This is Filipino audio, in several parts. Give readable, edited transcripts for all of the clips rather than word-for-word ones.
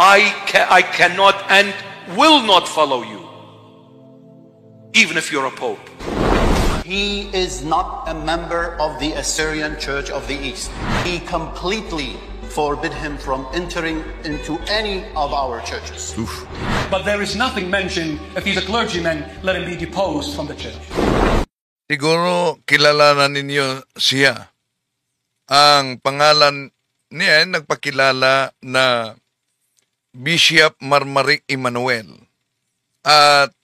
I cannot and will not follow you, even if you're a pope. He is not a member of the Assyrian Church of the East. He completely forbid him from entering into any of our churches. But there is nothing mentioned, if he's a clergyman, let him be deposed from the church. Siguro kilala na ninyo siya. Ang pangalan niya ay nagpakilala na Bishop Marmaric Emmanuel. At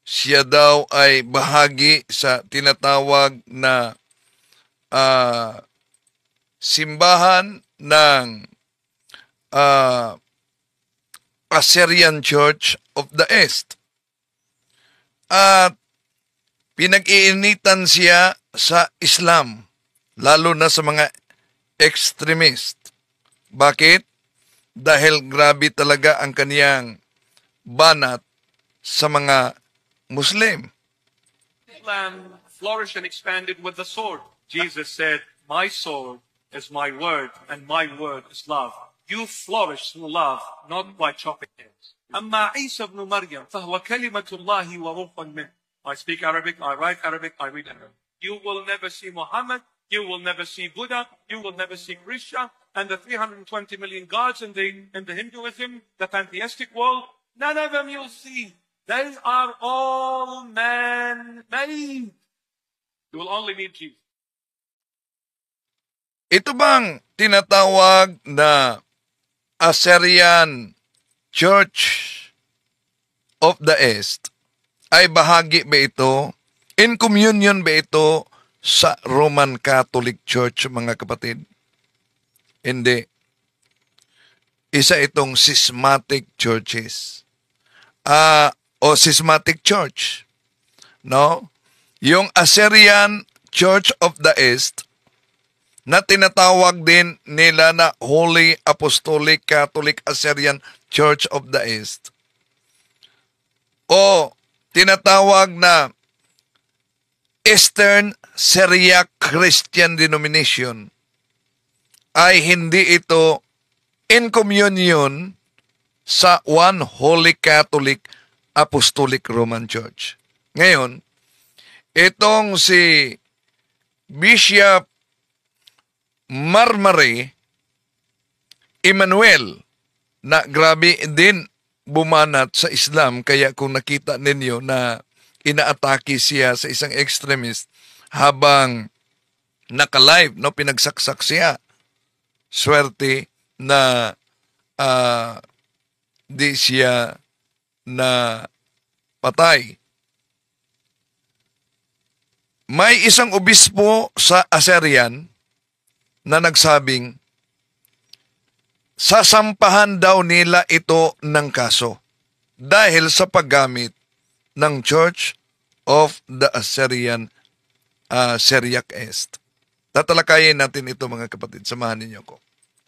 siya daw ay bahagi sa tinatawag na simbahan ng Assyrian Church of the East. At pinag-iinitan siya sa Islam, lalo na sa mga extremist. Bakit? Dahil grabe talaga ang kaniyang banat sa mga Muslim. Islam flourished and expanded with the sword. Jesus said, my sword is my word, and my word is love. You flourish through love, not by chopping heads. أما عيسى ابن مريم فهو كلمة الله وروح منه. I speak Arabic, I write Arabic, I read Arabic. You will never see Muhammad, you will never see Buddha, you will never see Krishna, and the 320 million gods in the Hinduism, the pantheistic world, none of them you'll see. They are all man-made. You will only need Jesus. Ito bang tinatawag na Assyrian Church of the East ay bahagi ba ito, in communion ba ito sa Roman Catholic Church, mga kapatid? Hindi. Isa itong schismatic churches. O schismatic church. No? Yung Assyrian Church of the East na tinatawag din nila na Holy Apostolic Catholic Assyrian Church of the East. O tinatawag na Eastern Syriac Christian Denomination ay hindi ito in communion sa One Holy Catholic Apostolic Roman Church. Ngayon, itong si Bishop Marmaric Emmanuel na grabe din bumanat sa Islam, kaya kung nakita ninyo na inaatake siya sa isang extremist habang naka-live, no, pinagsaksak siya. Swerte na di siya na patay. May isang obispo sa Assyrian na nagsabing sasampahan daw nila ito ng kaso dahil sa paggamit ng Church of the Assyrian Syriac East. Tatalakayin natin ito, mga kapatid. Samahan ninyo ko.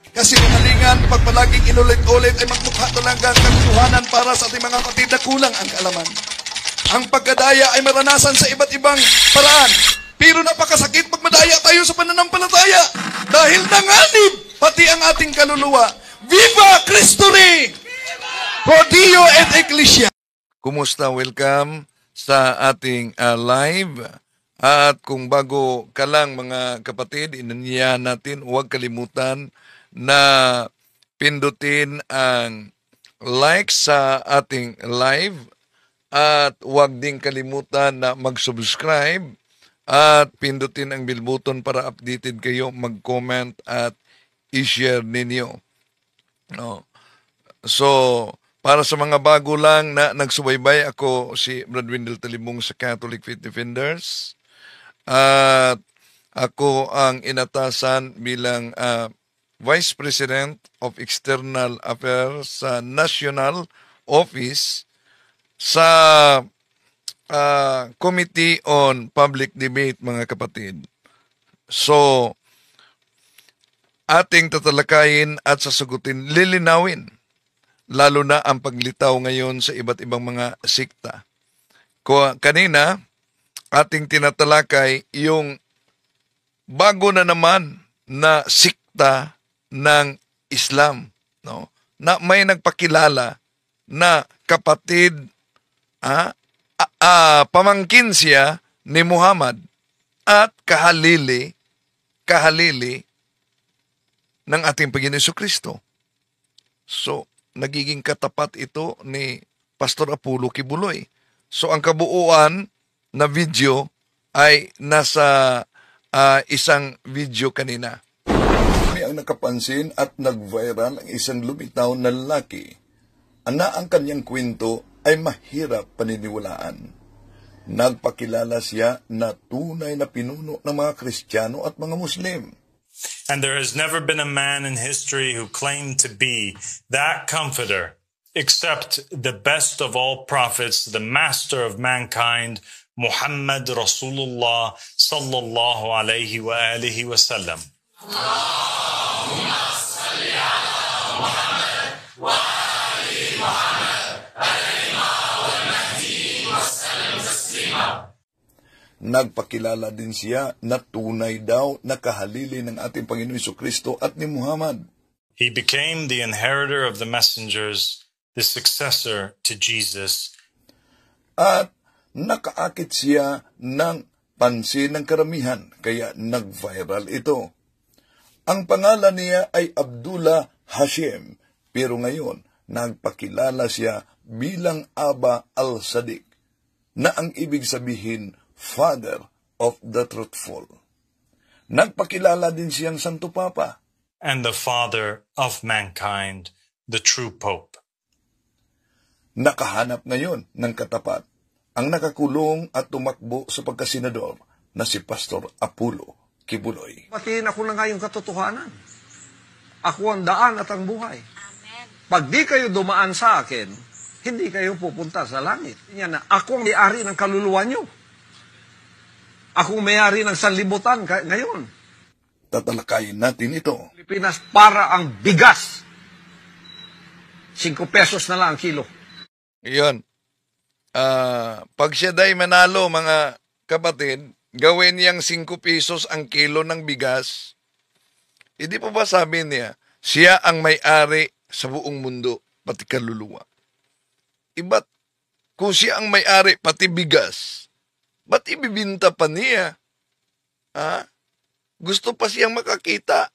Kasi kamalingan, pag palaging inulit-ulit ay magmukha talaga ang kaguluhanan para sa ating mga kapatid na kulang ang kaalaman. Ang pagkadaya ay maranasan sa iba't ibang paraan. Pero napakasakit pag madaya tayo sa pananampalataya dahil nanganib pati ang ating kaluluwa. Viva Cristo Rey! Pro Dio et Ecclesia! Kumusta? Welcome sa ating live. At kung bago ka lang, mga kapatid, inanyayahan natin, huwag kalimutan na pindutin ang like sa ating live at huwag ding kalimutan na mag-subscribe at pindutin ang bell button para updated kayo, mag-comment at i-share ninyo. No. So, para sa mga bago lang na nagsubaybay, ako si Brad Wendell Talibong sa Catholic Faith Defenders at ako ang inatasan bilang Vice President of External Affairs sa National Office sa Committee on Public Debate, mga kapatid. So, ating tatalakayin at sasagutin, lilinawin, lalo na ang paglitaw ngayon sa iba't ibang mga sikta. Kanina, ating tinatalakay yung bago na naman na sikta ng Islam, no? na may nagpakilala na kapatid, pamangkin siya ni Muhammad at kahalili ng ating Panginoon Jesucristo. So, nagiging katapat ito ni Pastor Apollo Kibuloy. So, ang kabuuan na video ay nasa isang video kanina. May ang nakapansin at nag-viral ang isang lumitaw na lalaki na ang kanyang kwento ay mahirap paniniwalaan. Nagpakilala siya na tunay na pinuno ng mga Kristiyano at mga Muslim. And there has never been a man in history who claimed to be that comforter, except the best of all prophets, the master of mankind, Muhammad Rasulullah sallallahu alayhi wa alihi wa sallam. Nagpakilala din siya na tunay daw na kahalili ng ating Panginoon Jesucristo at ni Muhammad. He became the inheritor of the messengers, the successor to Jesus. At nakaakit siya ng pansin ng karamihan, kaya nag-viral ito. Ang pangalan niya ay Abdullah Hashim, pero ngayon nagpakilala siya bilang Aba al-Sadiq, na ang ibig sabihin, Father of the Truthful. Nagpakilala din siyang Santo Papa. And the Father of mankind, the true Pope. Nakahanap ngayon ng katapat ang nakakulong at tumakbo sa pagkasenador na si Pastor Apollo Kibuloy. Patiin ako na nga yung katotohanan. Ako ang daan at ang buhay. Amen. Pag di kayo dumaan sa akin, hindi kayo pupunta sa langit. Yan na, ako ang may-ari ng kaluluwa nyo. Ako ang may-ari ng sanlibutan ngayon. Tatalakayin natin ito. Pilipinas para ang bigas. 5 pesos na lang ang kilo. Iyon. Pag siya day manalo, mga kapatid, gawin niyang 5 pesos ang kilo ng bigas. Hindi pa ba sabi niya, siya ang may-ari sa buong mundo, pati kaluluwa. Iba't kung siya ang may-ari, pati bigas, ba't ibibinta pa niya? Gusto pa siyang makakita.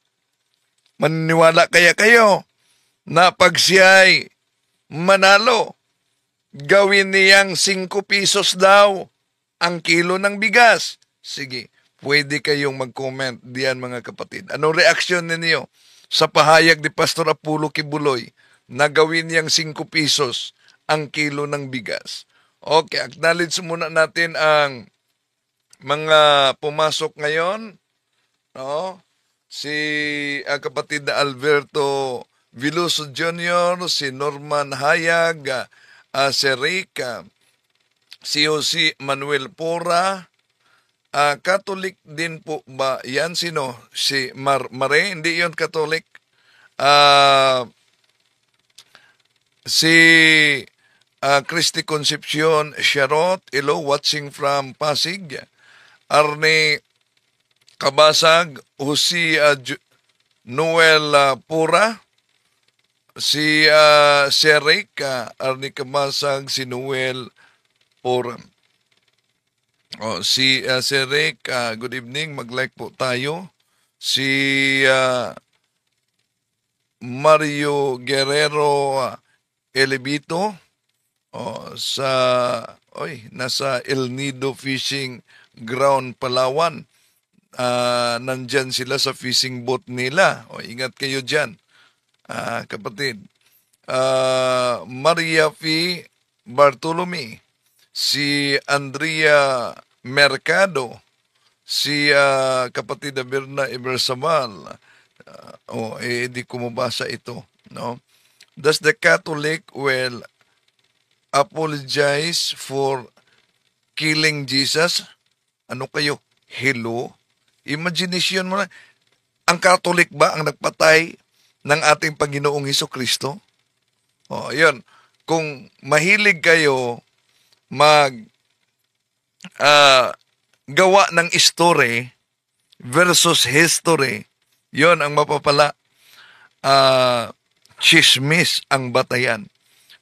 Maniniwala kaya kayo na pag siya'y manalo, gawin niyang 5 pesos daw ang kilo ng bigas. Sige, pwede kayong mag-comment diyan mga kapatid. Anong reaksyon ninyo sa pahayag ni Pastor Apollo Kibuloy na gawin niyang 5 pesos ang kilo ng bigas? Okay, acknowledge muna natin ang mga pumasok ngayon. No? Si kapatid na Alberto Viloso Jr., si Norman Hayag, si Rick, si Jose Manuel Pora, Catholic din po ba? Yan sino? Si Mare? Hindi yon Catholic. Si Christy Concepcion Sharot, hello, watching from Pasig. Arne Kabasag, Jose Noel Pura, si Rick, Arne Kabasag, si Noel Pura. Si Rick, good evening, mag-like po tayo. Si Mario Guerrero Elevito, nasa El Nido Fishing Ground, Palawan. Nandyan sila sa fishing boat nila. Ingat kayo dyan, kapatid. Maria F. Bartolome, si Andrea Mercado, si kapatid na Berna Ibersamal. Di ko mabasa ito. No? Does the Catholic will apologize for killing Jesus? Ano kayo? Hello? Imagination mo na. Ang Catholic ba ang nagpatay ng ating Panginoong Hesukristo? Yun. Kung mahilig kayo gawa ng story versus history, yon ang mapapala. chismis ang batayan.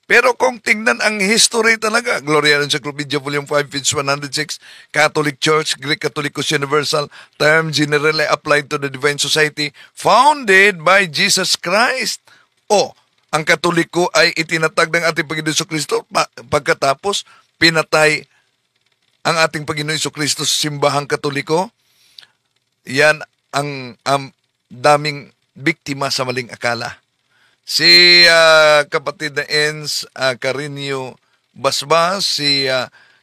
Pero kung tingnan ang history talaga, Gloria Encyclopedia Volume 5, page 106, Catholic Church, Greek Catholicos Universal, term generally applied to the Divine Society, founded by Jesus Christ. O, ang Katoliko ay itinatag ng ating Panginoon Jesucristo pagkatapos pinatay ang ating Panginoon Jesucristo sa simbahang Katoliko. Yan ang daming biktima sa maling akala. Si kapatid na Enz Carinio Basbas, si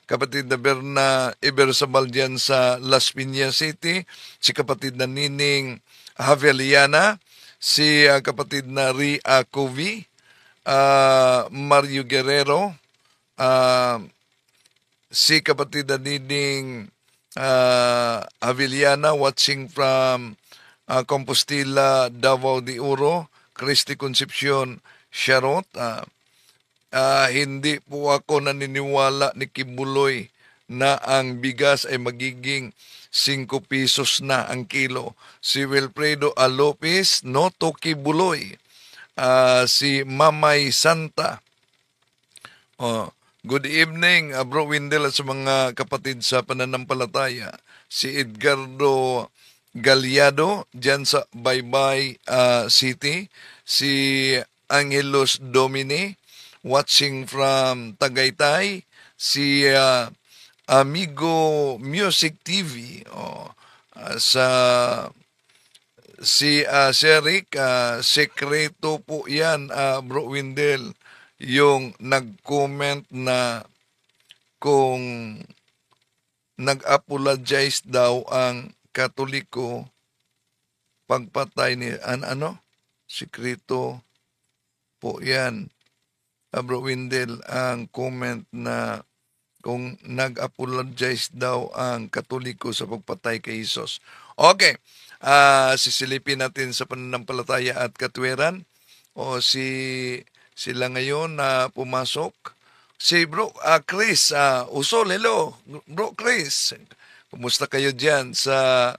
kapatid na Berna Ibersabal dyan sa Las Piñas City, si kapatid na Nining Haveliana, si kapatid na Ria Covi, Mario Guerrero, si kapatid na Nining Haveliana watching from Compostela, Davao de Oro, Christi Concepcion, Charot. Hindi po ako naniniwala ni Kibuloy na ang bigas ay magiging 5 pesos na ang kilo. Si Wilfredo Lopez, Noto Kibuloy. Si Mamay Santa. Good evening, Bro Windel at sa mga kapatid sa pananampalataya. Si Edgardo Galyado dyan sa Baybay City, si Angelos Domini watching from Tagaytay, si Amigo Music TV, si Serik, sekreto po yan, Bro Windel, yung nag-comment na kung nag-apologize daw ang Katoliko pagpatay ni sikreto po yan, Bro Windel, ang comment na kung nag-apologize daw ang Katoliko sa pagpatay kay Jesus. Okay, sisilipin natin sa pananampalataya at katwiran. O sila ngayon na pumasok. Si Bro Chris Usol, hello. Bro Chris, kumusta kayo dyan sa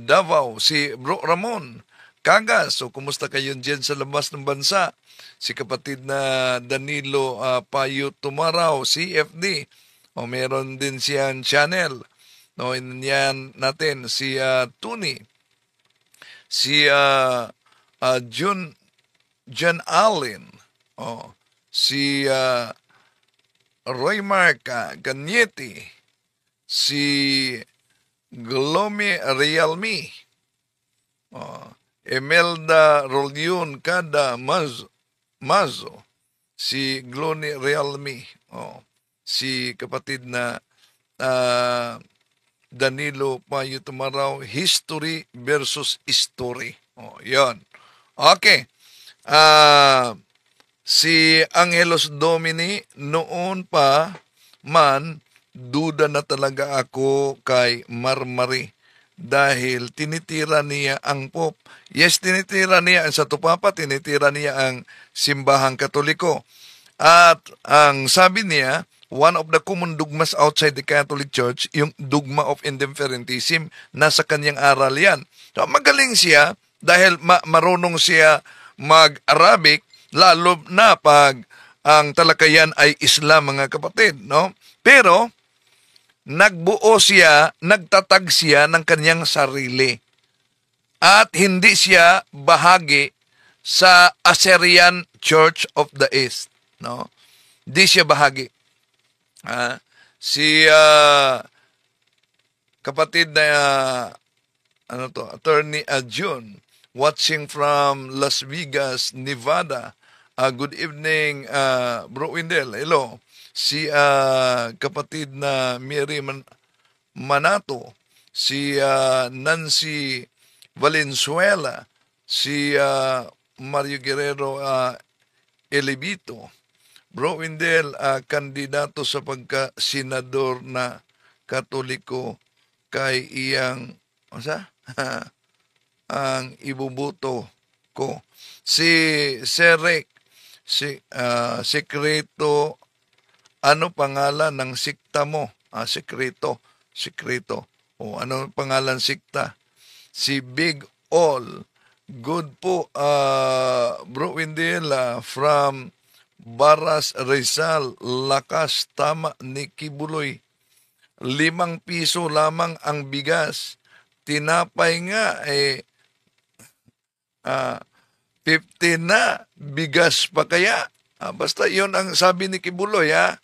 Davao? Si Bro Ramon Cagas, so kumusta kayo dyan sa labas ng bansa? Si kapatid na Danilo Payo Tumaraw, CFD. O meron din siyang channel. No, yan natin si Tuni. Si John Allen. Si Roy Mark Ganyeti. Si Glomi Realme. Emelda Rolion Kada Mazo. Si Gloni Realme. Si kapatid na Danilo Payo Tumaraw, history versus story. Yon. Okay. Si Angelos Domini, noon pa man, duda na talaga ako kay Marmari dahil tinitira niya ang Pope. Yes, tinitira niya ang Satupapa, tinitira niya ang simbahang Katoliko. At ang sabi niya, one of the common dogmas outside the Catholic Church, yung dogma of indifferentism, nasa kanyang aral yan. So, magaling siya dahil marunong siya mag-Arabic, lalo na pag ang talakayan ay Islam, mga kapatid, no? Pero, nagbuo siya, nagtatag siya ng kanyang sarili. At hindi siya bahagi sa Assyrian Church of the East, no? Hindi siya bahagi. Si kapatid na Attorney June, watching from Las Vegas, Nevada. Good evening, Bro Windel. Hello. Si kapatid na Mary Manato, si Nancy Valenzuela, si Mario Guerrero Elibito. Bro Windel, kandidato sa pagka-senador na Katoliko kay iyang ang ibubuto ko. Si Serek, sekreto, ano pangalan ng sikta mo? Sekreto. O ano pangalan sikta? Si Big All Good po, Bro Windel, from Baras Rizal, lakas tama ni Kibuloy. 5 piso lamang ang bigas. Tinapay nga, 50 na. Bigas pa kaya? Basta yon ang sabi ni Kibuloy, ha?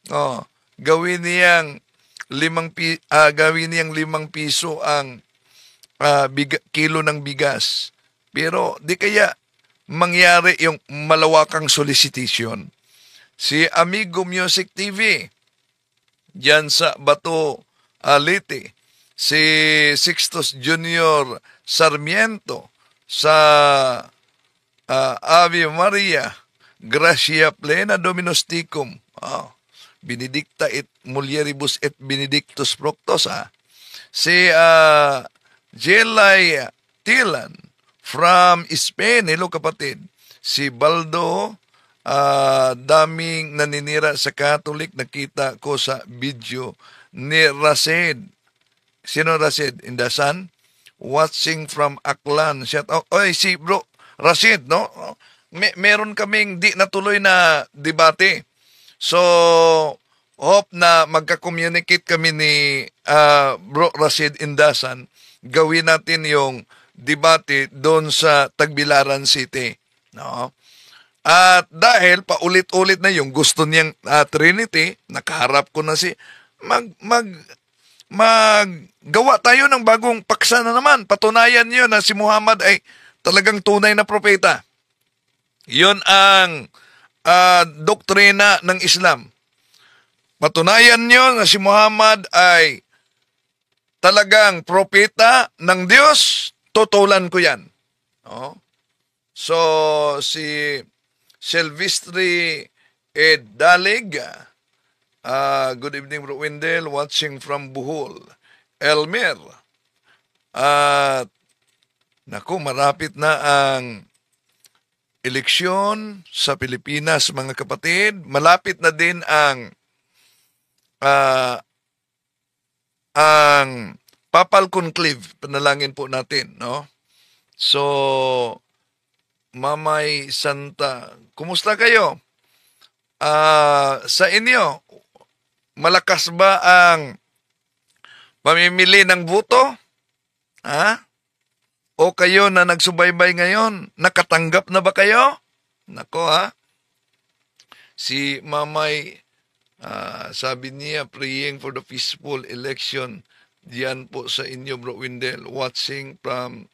Oh, gawin niyang 5 piso ang kilo ng bigas. Pero di kaya mangyari yung malawakang solicitation. Si Amigo Music TV, dyan sa Bato, Leyte, si Sixtus Junior Sarmiento sa Ave Maria, Gracia Plena Dominus Tecum, Benedicta et mulieribus et benedictus fructos, si Jelay Tilan from Spain, hello kapatid. Si Baldo, daming naninira sa Catholic, nakita ko sa video ni Racid. Sino Racid? Indasan? Watching from Aklan. Shout out. Oy, si Bro Racid, no? Meron kaming di natuloy na debate. So, hope na magka-communicate kami ni Bro Racid Indasan. Gawin natin yung debate doon sa Tagbilaran City. No? At dahil paulit-ulit na yung gusto niyang Trinity, nakaharap ko na maggawa tayo ng bagong paksa na naman. Patunayan niyo na si Muhammad ay talagang tunay na propeta. Yun ang doktrina ng Islam. Patunayan niyo na si Muhammad ay talagang propeta ng Diyos, tutulan ko yan. Oh. So, si Silvestre Dalig, good evening Bro Wendell, watching from Bohol. Elmer, naku, marapit na ang eleksyon sa Pilipinas, mga kapatid. Malapit na din ang Papal Conclave, panalangin po natin, no? So, Mamay Santa, kumusta kayo? Sa inyo, malakas ba ang pamimili ng boto? Ha? O kayo na nagsubaybay ngayon, nakatanggap na ba kayo? Nako, ha? Si Mamay, sabi niya, praying for the peaceful election. Diyan po sa inyo, Bro Windel, watching from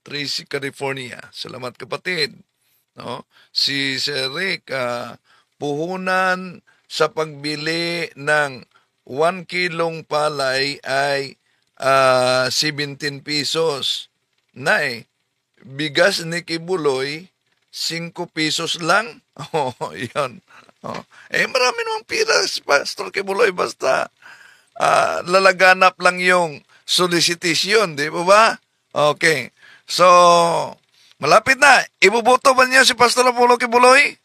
Tracy, California. Salamat kapatid. No? Si Sir Rick, puhunan sa pagbili ng 1 kilong palay ay 17 pesos. Bigas ni Kibuloy, 5 pesos lang. Yan. Marami namang pira, Pastor Kibuloy, basta lalaganap lang yung solicitation, di ba? Okay. So, malapit na. Ibuboto ba niya si Pastor Apollo Kibuloy?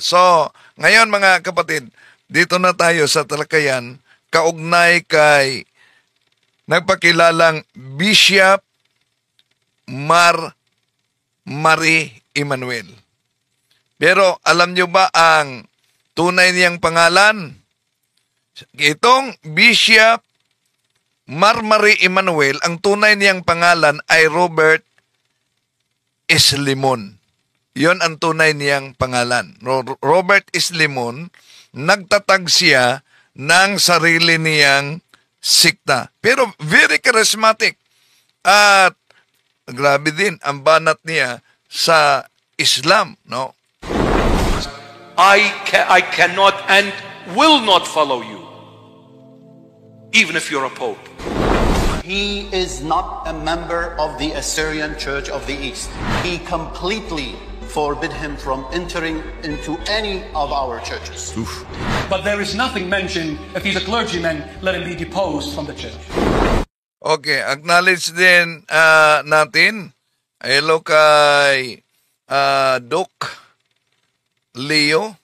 So, ngayon mga kapatid, dito na tayo sa talakayan, kaugnay kay nagpakilalang Bishop Marie Emmanuel. Pero alam nyo ba ang tunay niyang pangalan? Itong Bishop Marie Emmanuel, ang tunay niyang pangalan ay Robert Eslimon. Yon ang tunay niyang pangalan. Robert Eslimon, nagtatag siya ng sarili niyang sikta. Pero very charismatic. At grabe din ang banat niya sa Islam, no? I cannot and will not follow you, even if you're a pope. He is not a member of the Assyrian Church of the East. He completely forbid him from entering into any of our churches. But there is nothing mentioned if he's a clergyman, let him be deposed from the church. Okay, acknowledge din natin. Hello kay Doc Leo.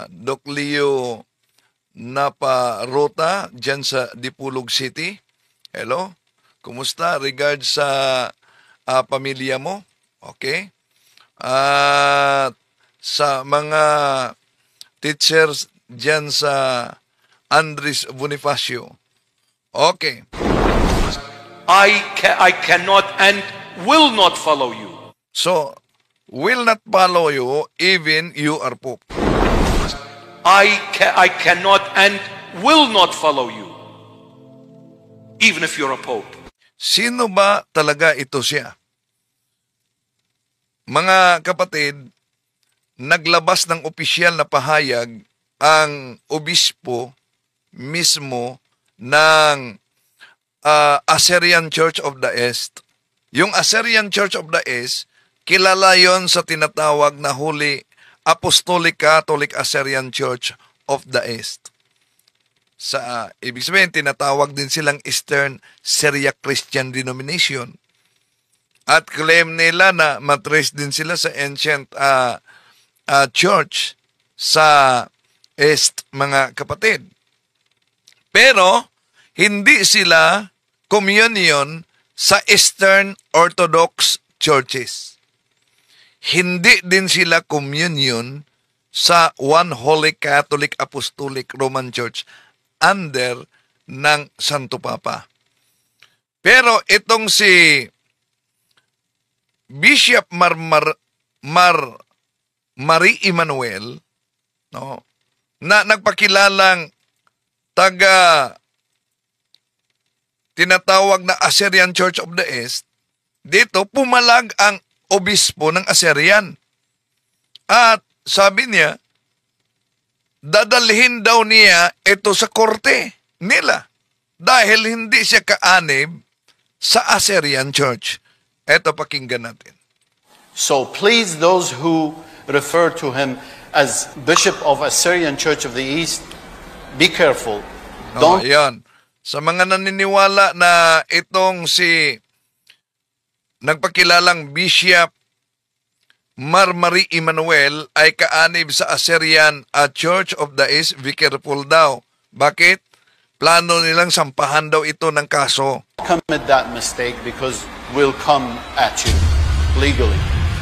Doc Leo Naparota dyan sa Dipulog City. Hello. Kumusta? Regards sa pamilya mo. Okay? At sa mga teachers dyan sa Andres Bonifacio. Okay. I cannot and will not follow you. So, will not follow you even you are Pope. I cannot and will not follow you, even if you're a Pope. Sino ba talaga ito siya? Mga kapatid, naglabas ng opisyal na pahayag ang obispo mismo ng Assyrian Church of the East. Yung Assyrian Church of the East, kilala yon sa tinatawag na Holy Apostolic Catholic Assyrian Church of the East. Sa ibig sabihin, tinatawag din silang Eastern Syriac Christian Denomination. At claim nila na matrace din sila sa ancient church sa East, mga kapatid. Pero, hindi sila communion sa Eastern Orthodox churches. Hindi din sila communion sa One Holy Catholic Apostolic Roman Church under ng Santo Papa. Pero itong si Bishop Marie Emmanuel, no, na nagpakilalang tinatawag na Assyrian Church of the East, dito pumalag ang obispo ng Assyrian. At sabi niya, dadalhin daw niya ito sa korte nila dahil hindi siya kaanib sa Assyrian Church. Ito, pakinggan natin. So please, those who refer to him as Bishop of Assyrian Church of the East, be careful. Don't Ayan. Sa mga naniniwala na itong si nagpakilalang Bishop Marie Emmanuel ay kaanib sa Assyrian Church of the East, be careful daw. Bakit? Plano nilang sampahan daw ito ng kaso. commit that mistake because we'll come at you legally.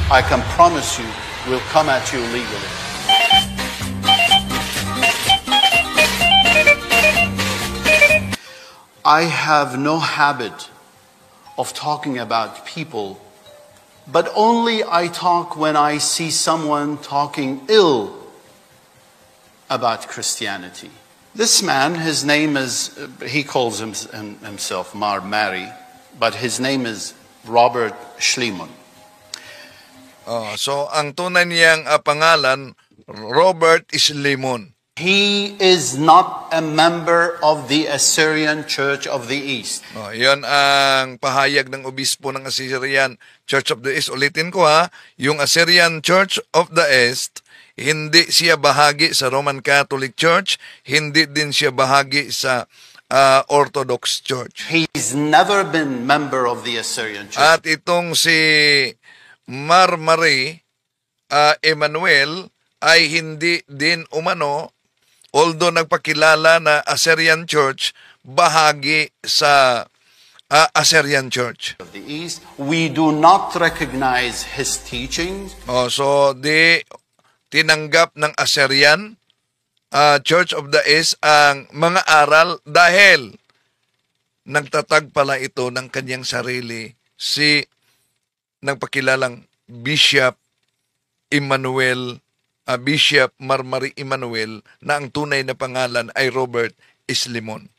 I can promise you we'll come at you legally. I have no habit of talking about people, but only I talk when I see someone talking ill about Christianity. This man, his name is, he calls himself Mar Mary, but his name is Robert Schliemon. So, ang tunay niyang pangalan, Robert Schliemon. He is not a member of the Assyrian Church of the East. Yan ang pahayag ng obispo ng Assyrian Church of the East. Ulitin ko ha, yung Assyrian Church of the East, hindi siya bahagi sa Roman Catholic Church, hindi din siya bahagi sa Orthodox Church. He's never been member of the Assyrian Church. At itong si Mar Marie Emmanuel ay hindi din umano, although nagpakilala na Assyrian Church, bahagi sa Assyrian Church. Of the East, we do not recognize his teachings. So tinanggap ng Assyrian Church of the East ang mga aral dahil nagtatag pala ito ng kanyang sarili si nagpakilalang Bishop Emmanuel, Bishop Marie Emmanuel, na ang tunay na pangalan ay Robert Schliemon.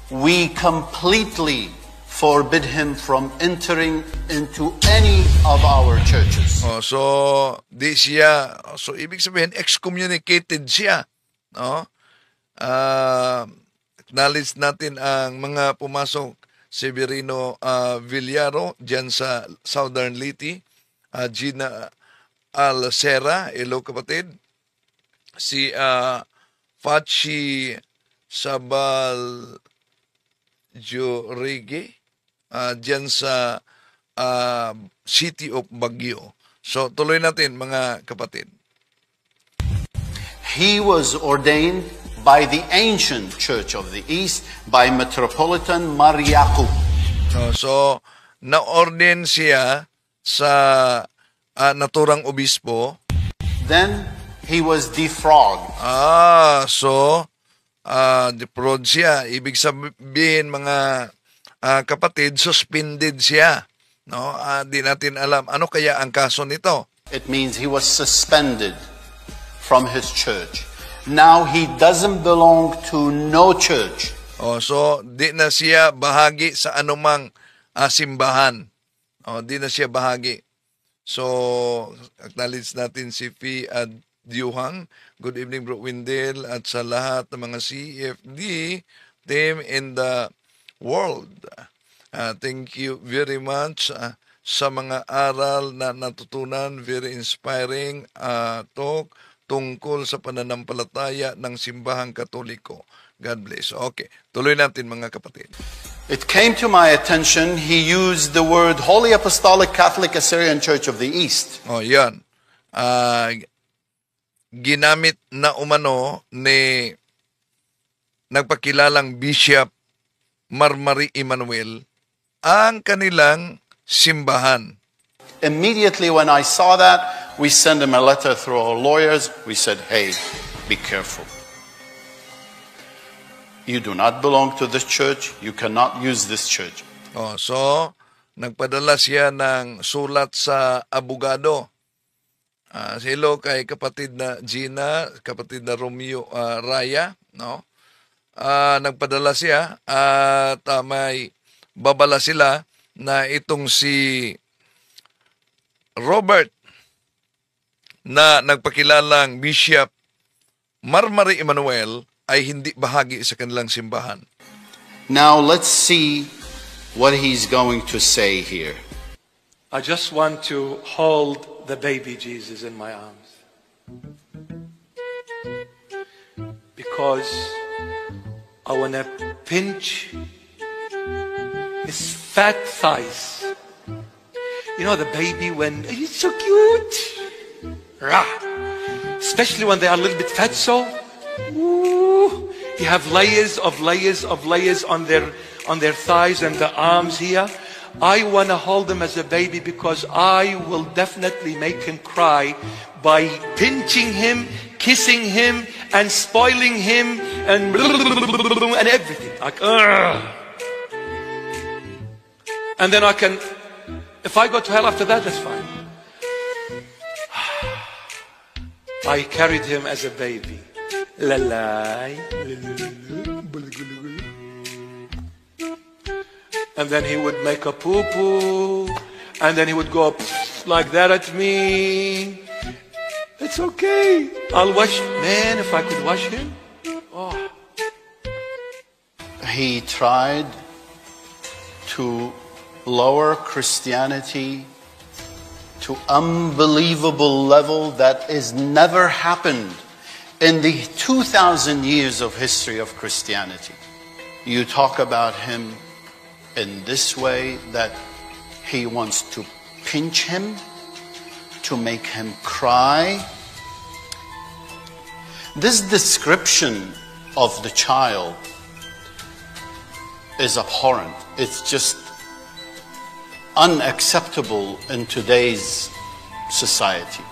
We completely forbid him from entering into any of our churches. So ibig sabihin excommunicated siya, no? Acknowledge natin ang mga pumasok, Severino Villaro diyan sa Southern Leyte, Gina Alcera, hello kapatid. Si Fachi Sabal Jorige, dyan sa City of Baguio. So, tuloy natin mga kapatid. He was ordained by the ancient Church of the East by Metropolitan Mariaku. So, na-orden siya sa naturang obispo. Then he was defrogged. Defraud siya. Ibig sabihin, mga kapatid, suspended siya. No? Di natin alam. Ano kaya ang kaso nito? It means he was suspended from his church. Now he doesn't belong to no church. So, di na siya bahagi sa anumang simbahan. Di na siya bahagi. So, acknowledge natin si Fi Adyuhang. Good evening, Bro Windel, at sa lahat ng mga CFD team in the world. Thank you very much sa mga aral na natutunan. Very inspiring talk tungkol sa pananampalataya ng simbahang Katoliko. God bless. Okay, tuloy natin mga kapatid. It came to my attention, he used the word Holy Apostolic Catholic Assyrian Church of the East. Yan. Ginamit na umano ni nagpakilalang Bishop Marmari Emmanuel ang kanilang simbahan. Immediately when I saw that, we sent him a letter through our lawyers. We said, hey, be careful. You do not belong to this church. You cannot use this church. So, nagpadala siya ng sulat sa abogado. Hello kay kapatid na Gina, kapatid na Romeo Raya. No? Nagpadala siya at may babala sila na itong si Robert na nagpakilalang Bishop Marmari Emmanuel ay hindi bahagi sa kanilang simbahan. Now let's see what he's going to say here. I just want to hold the baby Jesus in my arms. Because I want to pinch his fat thighs. You know the baby when he's so cute. Rah. Especially when they are a little bit fat so. Ooh, you have layers of layers of layers on their thighs and the arms here. I want to hold them as a baby because I will definitely make him cry by pinching him, kissing him, and spoiling him, and everything. Like, and then I can, if I go to hell after that, that's fine. I carried him as a baby. And then he would make a poo-poo, and then he would go up like that at me. It's okay. I'll wash. Man, if I could wash him. Oh. He tried to lower Christianity to unbelievable level that is never happened in the 2,000 years of history of Christianity. You talk about him in this way, that he wants to pinch him, to make him cry. This description of the child is abhorrent. It's just unacceptable in today's society.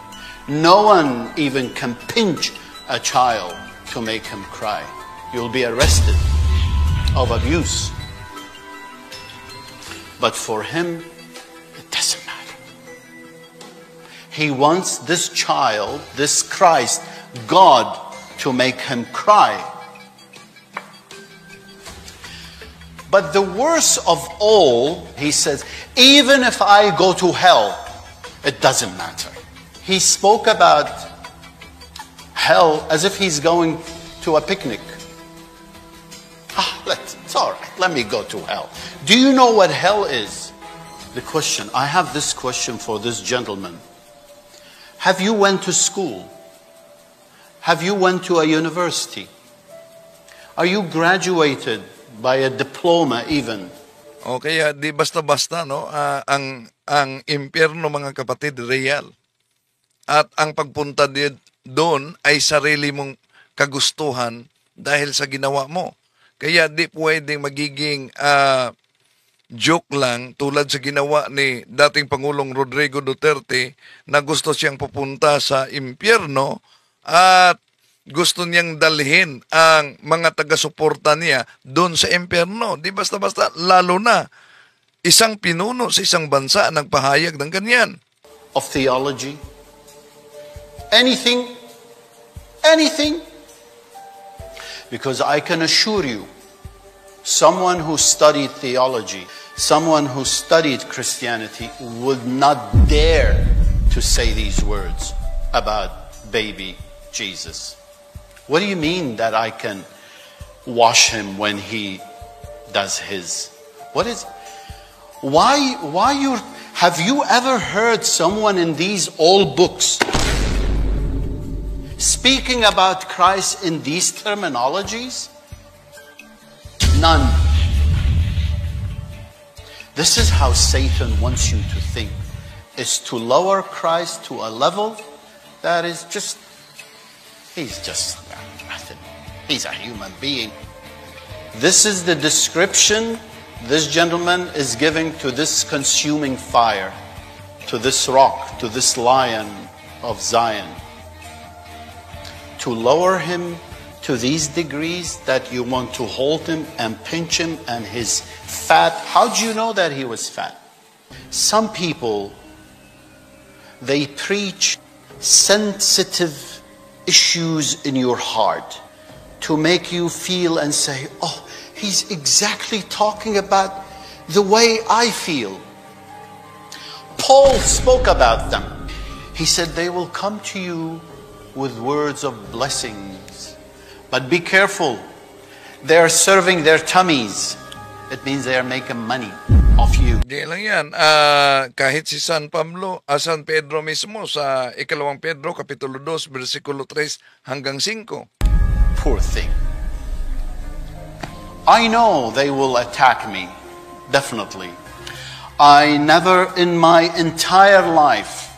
No one even can pinch a child to make him cry. You'll be arrested of abuse. But for him, it doesn't matter. He wants this child, this Christ, God, to make him cry. But the worst of all, he says, even if I go to hell, it doesn't matter. He spoke about hell as if he's going to a picnic. It's all right, let me go to hell. Do you know what hell is? The question, I have this question for this gentleman. Have you went to school? Have you went to a university? Are you graduated by a diploma even? Okay, di basta-basta, no? Ang impyerno, mga kapatid, real. At ang pagpunta doon ay sarili mong kagustuhan dahil sa ginawa mo. Kaya di pwedeng magiging joke lang tulad sa ginawa ni dating Pangulong Rodrigo Duterte na gusto siyang pupunta sa impyerno at gusto niyang dalhin ang mga taga-suporta niya doon sa impyerno. Di basta-basta, lalo na isang pinuno sa isang bansa nagpahayag ng ganyan. Of theology. Anything. Anything. Because I can assure you, someone who studied theology, someone who studied Christianity would not dare to say these words about baby Jesus. What do you mean that I can wash him when he does his? What is, why have you ever heard someone in these old books speaking about Christ in these terminologies? None. This is how Satan wants you to think, is to lower Christ to a level that is just, he's just nothing. He's a human being. This is the description this gentleman is giving to this consuming fire, to this rock, to this lion of Zion. To lower him to these degrees that you want to hold him and pinch him and his fat. How do you know that he was fat? Some people, they preach sensitive issues in your heart to make you feel and say, oh, he's exactly talking about the way I feel. Paul spoke about them. He said they will come to you with words of blessings. But be careful. They are serving their tummies. It means they are making money off you. Di lang yan. Kahit si San Pedro mismo sa ikalawang Pedro, Kapitulo 2, versikulo 3 hanggang 5. Poor thing. I know they will attack me. Definitely. I never in my entire life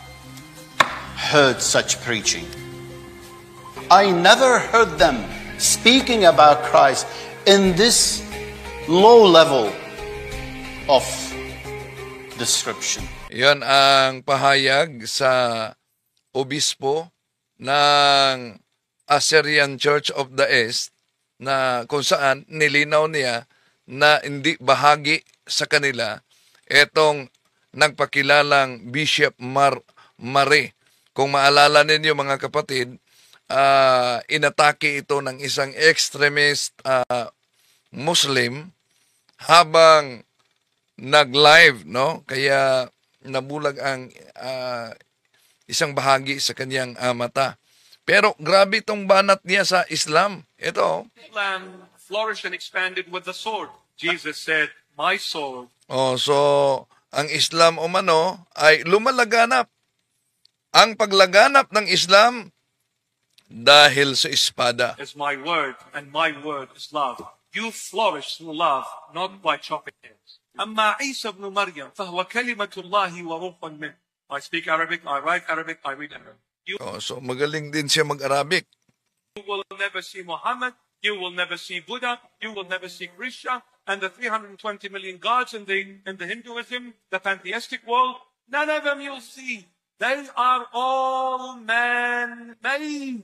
heard such preaching. I never heard them speaking about Christ in this low level of description. Yan ang pahayag sa obispo ng Assyrian Church of the East na kung saan nilinaw niya na hindi bahagi sa kanila etong nagpakilalang Bishop Mare. Kung maalala ninyo mga kapatid, inatake ito ng isang extremist Muslim habang nag-live, no? Kaya nabulag ang isang bahagi sa kanyang mata. Pero grabe itong banat niya sa Islam. Ito. Land flourished and expanded with the sword. Jesus said, my sword. Oh, so ang Islam umano ay lumalaganap. Ang paglaganap ng Islam dahil sa espada. Is my word, and my word is love. You flourish through love, not by chopping heads. أما عيسى ابن مريم فهو كلمة الله وروح منه. I speak Arabic, I write Arabic, I read Arabic. You So magaling din siya mag-Arabic. will never see Muhammad, you will never see Buddha, you will never see Krishna, and the 320 million gods in the Hinduism, the pantheistic world, none of them you'll see. They are all man-made.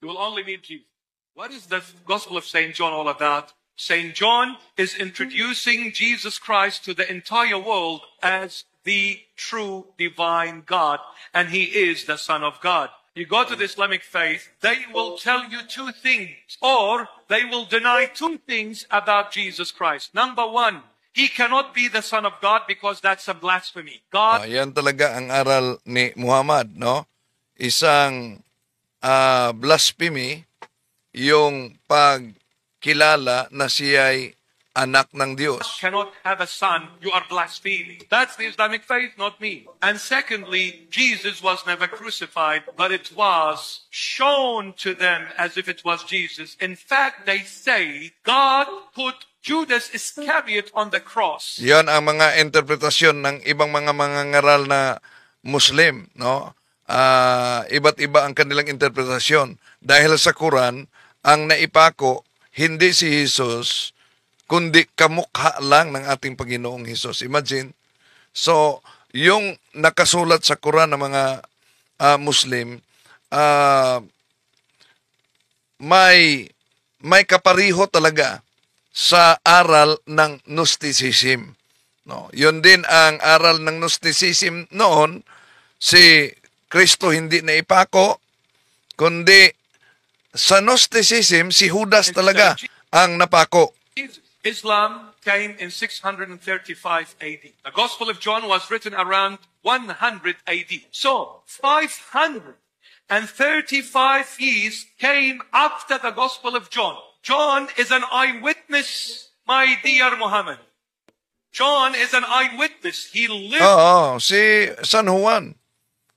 You will only meet Jesus. What is the Gospel of St. John all about? St. John is introducing Jesus Christ to the entire world as the true divine God, and he is the Son of God. You go to the Islamic faith, they will tell you two things, or they will deny two things about Jesus Christ. Number one, he cannot be the Son of God because that's a blasphemy. God Yan talaga ang aral ni Muhammad, no? Isang blasphemy, yung pagkilala na siya'y anak ng Diyos. cannot have a son, you are blaspheming. That's the Islamic faith, not me. And secondly, Jesus was never crucified, but it was shown to them as if it was Jesus. In fact, they say God put Judas Iscariot on the cross. Yan ang mga interpretasyon ng ibang mga mangangaral na Muslim, no? Iba't iba ang kanilang interpretasyon. Dahil sa Quran, ang naipako, hindi si Jesus, kundi kamukha lang ng ating Panginoong Hesus. Imagine, so yung nakasulat sa Quran ng mga Muslim, may kapariho talaga sa aral ng Gnosticism. No, yun din ang aral ng Gnosticism noon. Si Kristo hindi na ipako, kundi sa Gnosticism si Judas talaga ang napako. Islam came in 635 AD. The Gospel of John was written around 100 AD. So, 535 years came after the Gospel of John. John is an eyewitness, my dear Muhammad. John is an eyewitness. He lived. Oo, si San Juan.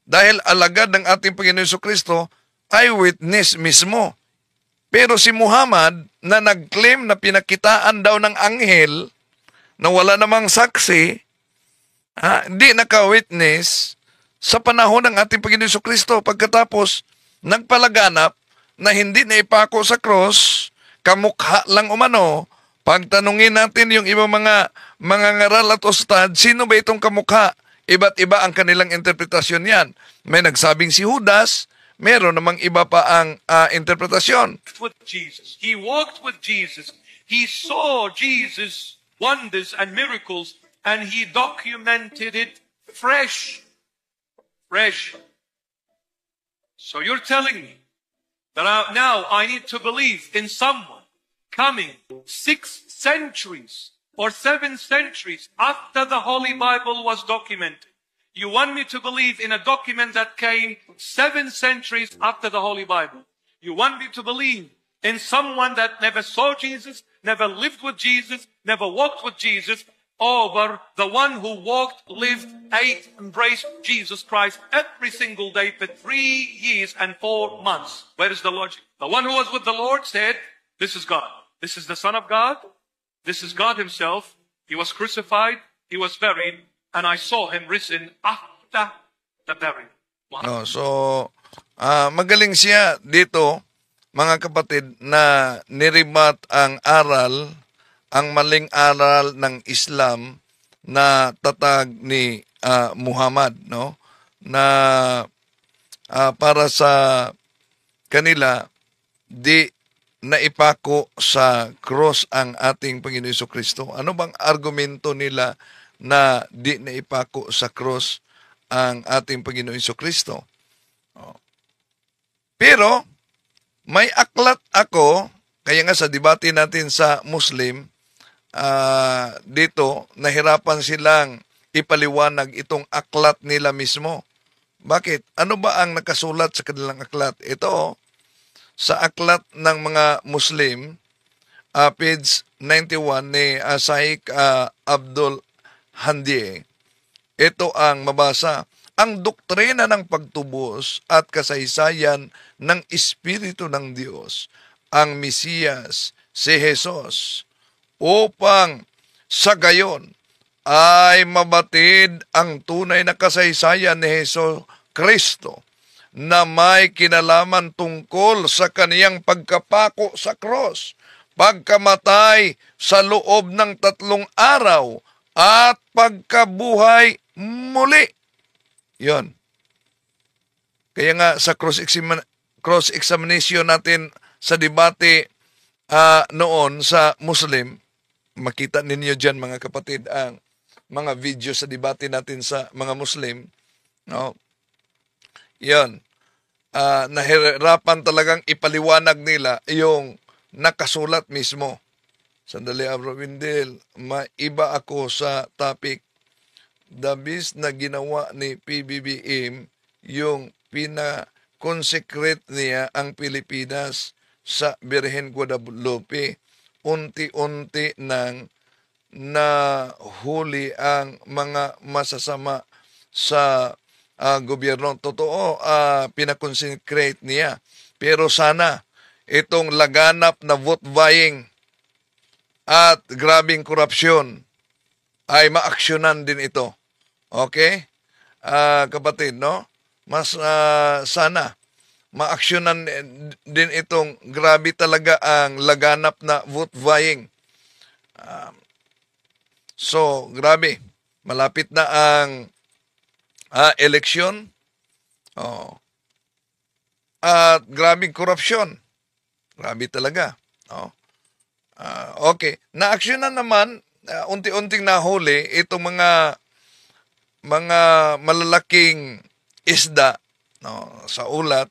Dahil alagad ng ating Panginoon Jesucristo, eyewitness mismo. Pero si Muhammad, na nag-claim na pinakitaan daw ng anghel, na wala namang saksi, hindi naka-witness sa panahon ng ating Panginoon Jesucristo. Pagkatapos, nagpalaganap na hindi na ipako sa cross, kamukha lang umano. Pagtanungin natin yung ibang mga ngaral at ustad, sino ba itong kamukha? Iba't iba ang kanilang interpretasyon yan. May nagsabing si Judas, meron namang iba pa ang interpretasyon. With Jesus. He walked with Jesus. He saw Jesus' wonders and miracles, and he documented it fresh. Fresh. So you're telling me that now I need to believe in someone coming 6 centuries or 7 centuries after the Holy Bible was documented. You want me to believe in a document that came 7 centuries after the Holy Bible. You want me to believe in someone that never saw Jesus, never lived with Jesus, never walked with Jesus, over the one who walked, lived, ate, embraced Jesus Christ every single day for 3 years and 4 months. Where is the logic? The one who was with the Lord said, this is God. This is the Son of God. This is God himself. He was crucified. He was buried. And I saw him risen after the burial. No, so, magaling siya dito, mga kapatid, na niribat ang aral, ang maling aral ng Islam na tatag ni Muhammad, no? Na para sa kanila, di naipako sa cross ang ating Panginoon Jesucristo. Ano bang argumento nila na di naipako sa cross ang ating Panginoon Jesucristo? Pero, may aklat ako, kaya nga sa debate natin sa Muslim, dito, nahirapan silang ipaliwanag itong aklat nila mismo. Bakit? Ano ba ang nakasulat sa kanilang aklat? Ito, sa aklat ng mga Muslim, page 91 ni Shaykh Abdul Handi, ito ang mabasa. Ang doktrina ng pagtubos at kasaysayan ng Espiritu ng Diyos, ang Mesiyas, si Jesus, upang sa gayon ay mabatid ang tunay na kasaysayan ni Hesus Kristo na may kinalaman tungkol sa kaniyang pagkapako sa cross, pagkamatay sa loob ng 3 araw, at pagkabuhay muli. Yon. Kaya nga sa cross-examination natin sa debate noon sa Muslim, makita ninyo dyan mga kapatid ang mga video sa debate natin sa mga Muslim. No? Yon. Nahirapan talagang ipaliwanag nila yung nakasulat mismo. Sandali, Bro Windel, maiba ako sa topic. Dabis na ginawa ni PBBM yung pinakonsecrate niya ang Pilipinas sa Birhen Guadalupe. Unti-unti nang nahuli ang mga masasama sa gobyerno. Totoo, pinakonsecrate niya. Pero sana itong laganap na vote buying at grabing korupsyon ay maaksyonan din ito. Okay? Kapatid, no? Mas sana maaksyonan din itong grabe talaga ang laganap na vote buying. So, grabe. Malapit na ang eleksyon. Oh. At grabing korupsyon. Grabe talaga. Oh. Okay. Na-aksyonan naman, unti-unting nahuli itong mga malalaking isda, no, sa ulat.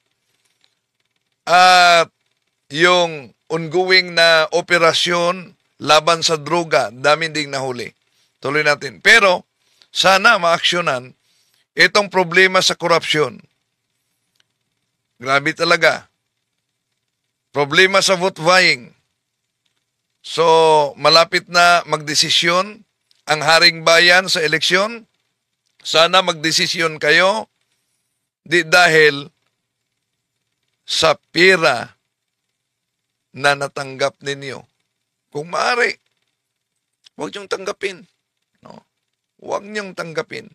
At yung ongoing na operasyon laban sa droga, dami ding nahuli. Tuloy natin. Pero, sana maaksyonan itong problema sa korupsyon. Grabe talaga. Problema sa vote buying. So, malapit na magdesisyon ang Haring Bayan sa eleksyon. Sana magdesisyon kayo, di dahil sa pera na natanggap ninyo. Kung maaari, huwag niyong tanggapin. No? Huwag niyong tanggapin.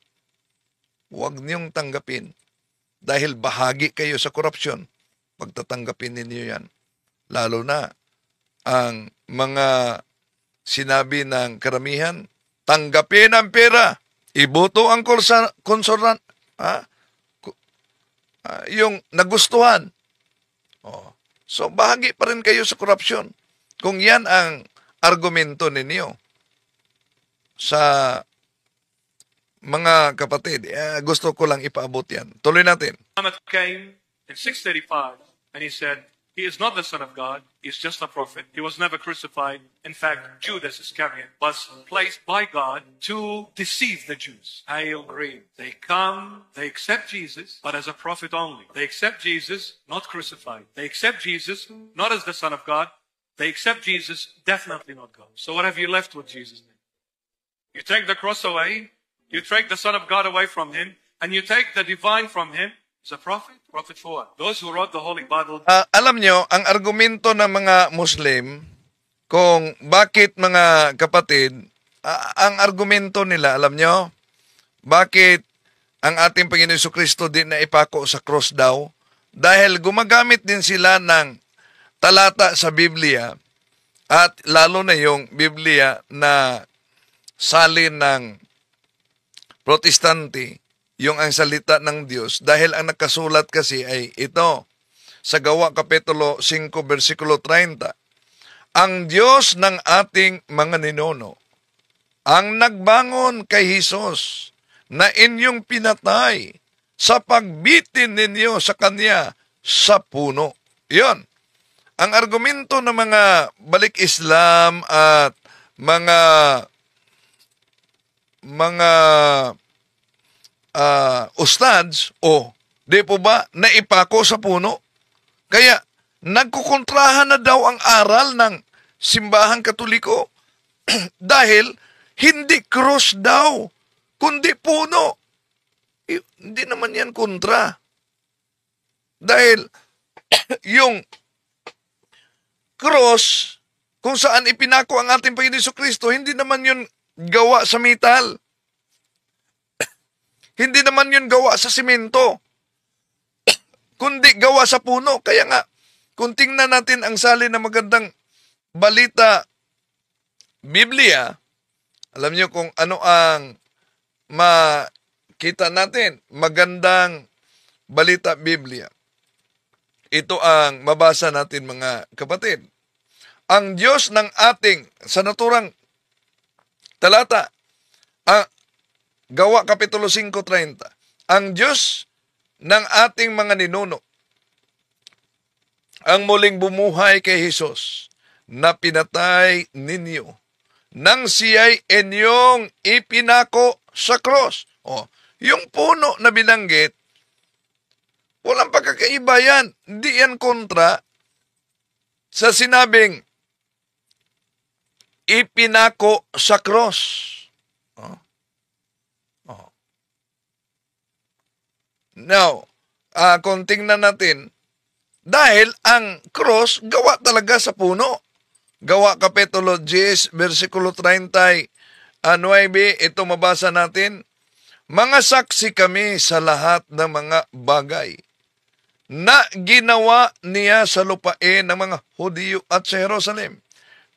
Huwag niyong tanggapin. Dahil bahagi kayo sa korupsyon, pagtatanggapin ninyo yan. Lalo na ang mga sinabi ng karamihan, tanggapin ang pera, iboto ang konsonan, yung nagustuhan. Oh. So, bahagi pa rin kayo sa korupsyon. Kung yan ang argumento ninyo sa mga kapatid, gusto ko lang ipaabot yan. Tuloy natin. Muhammad came in 635 and he said, he is not the Son of God, he is just a prophet. He was never crucified. In fact, Judas Iscariot was placed by God to deceive the Jews. Hail Mary. They come, they accept Jesus, but as a prophet only. They accept Jesus, not crucified. They accept Jesus, not as the Son of God. They accept Jesus, definitely not God. So what have you left with Jesus? You take the cross away, you take the Son of God away from him, and you take the divine from him. Is a prophet? Prophet for what? Those who wrote the Holy Bible. Alam nyo, ang argumento ng mga Muslim, kung bakit mga kapatid, ang argumento nila, alam nyo, bakit ang ating Panginoon Jesucristo din na ipako sa cross daw? Dahil gumagamit din sila ng talata sa Biblia, at lalo na yung Biblia na salin ng Protestante, yung ang salita ng Diyos, dahil ang nakasulat kasi ay ito, sa Gawa Kapitulo 5, versikulo 30. Ang Diyos ng ating mga ninuno, ang nagbangon kay Jesus, na inyong pinatay sa pagbitin ninyo sa Kanya sa puno. Iyon. Ang argumento ng mga balik Islam at mga ustads, di po ba, naipako sa puno? Kaya, nagkukontrahan na daw ang aral ng simbahang Katoliko dahil hindi cross daw, kundi puno. Hindi naman yan kontra. Dahil, yung cross, kung saan ipinako ang ating Panginoon Jesucristo, hindi naman yun gawa sa metal. Hindi naman yun gawa sa simento, kundi gawa sa puno. Kaya nga, kung tingnan natin ang salin na magandang balita Biblia, alam niyo kung ano ang makita natin, magandang balita Biblia. Ito ang mabasa natin mga kapatid. Ang Diyos ng ating, sa naturang talata, Gawa Kapitulo 5:30. Ang Diyos ng ating mga ninuno, ang muling bumuhay kay Jesus, na pinatay ninyo, nang siya'y inyong ipinako sa cross. Yung puno na binanggit, walang pagkakaiba yan. Hindi yan kontra sa sinabing ipinako sa cross. Now, kung tingnan natin, dahil ang cross, gawa talaga sa puno. Gawa Kapitulo 10, versikulo 39, ito mabasa natin, mga saksi kami sa lahat ng mga bagay na ginawa niya sa lupain ng mga Hudiyo at sa Jerusalem.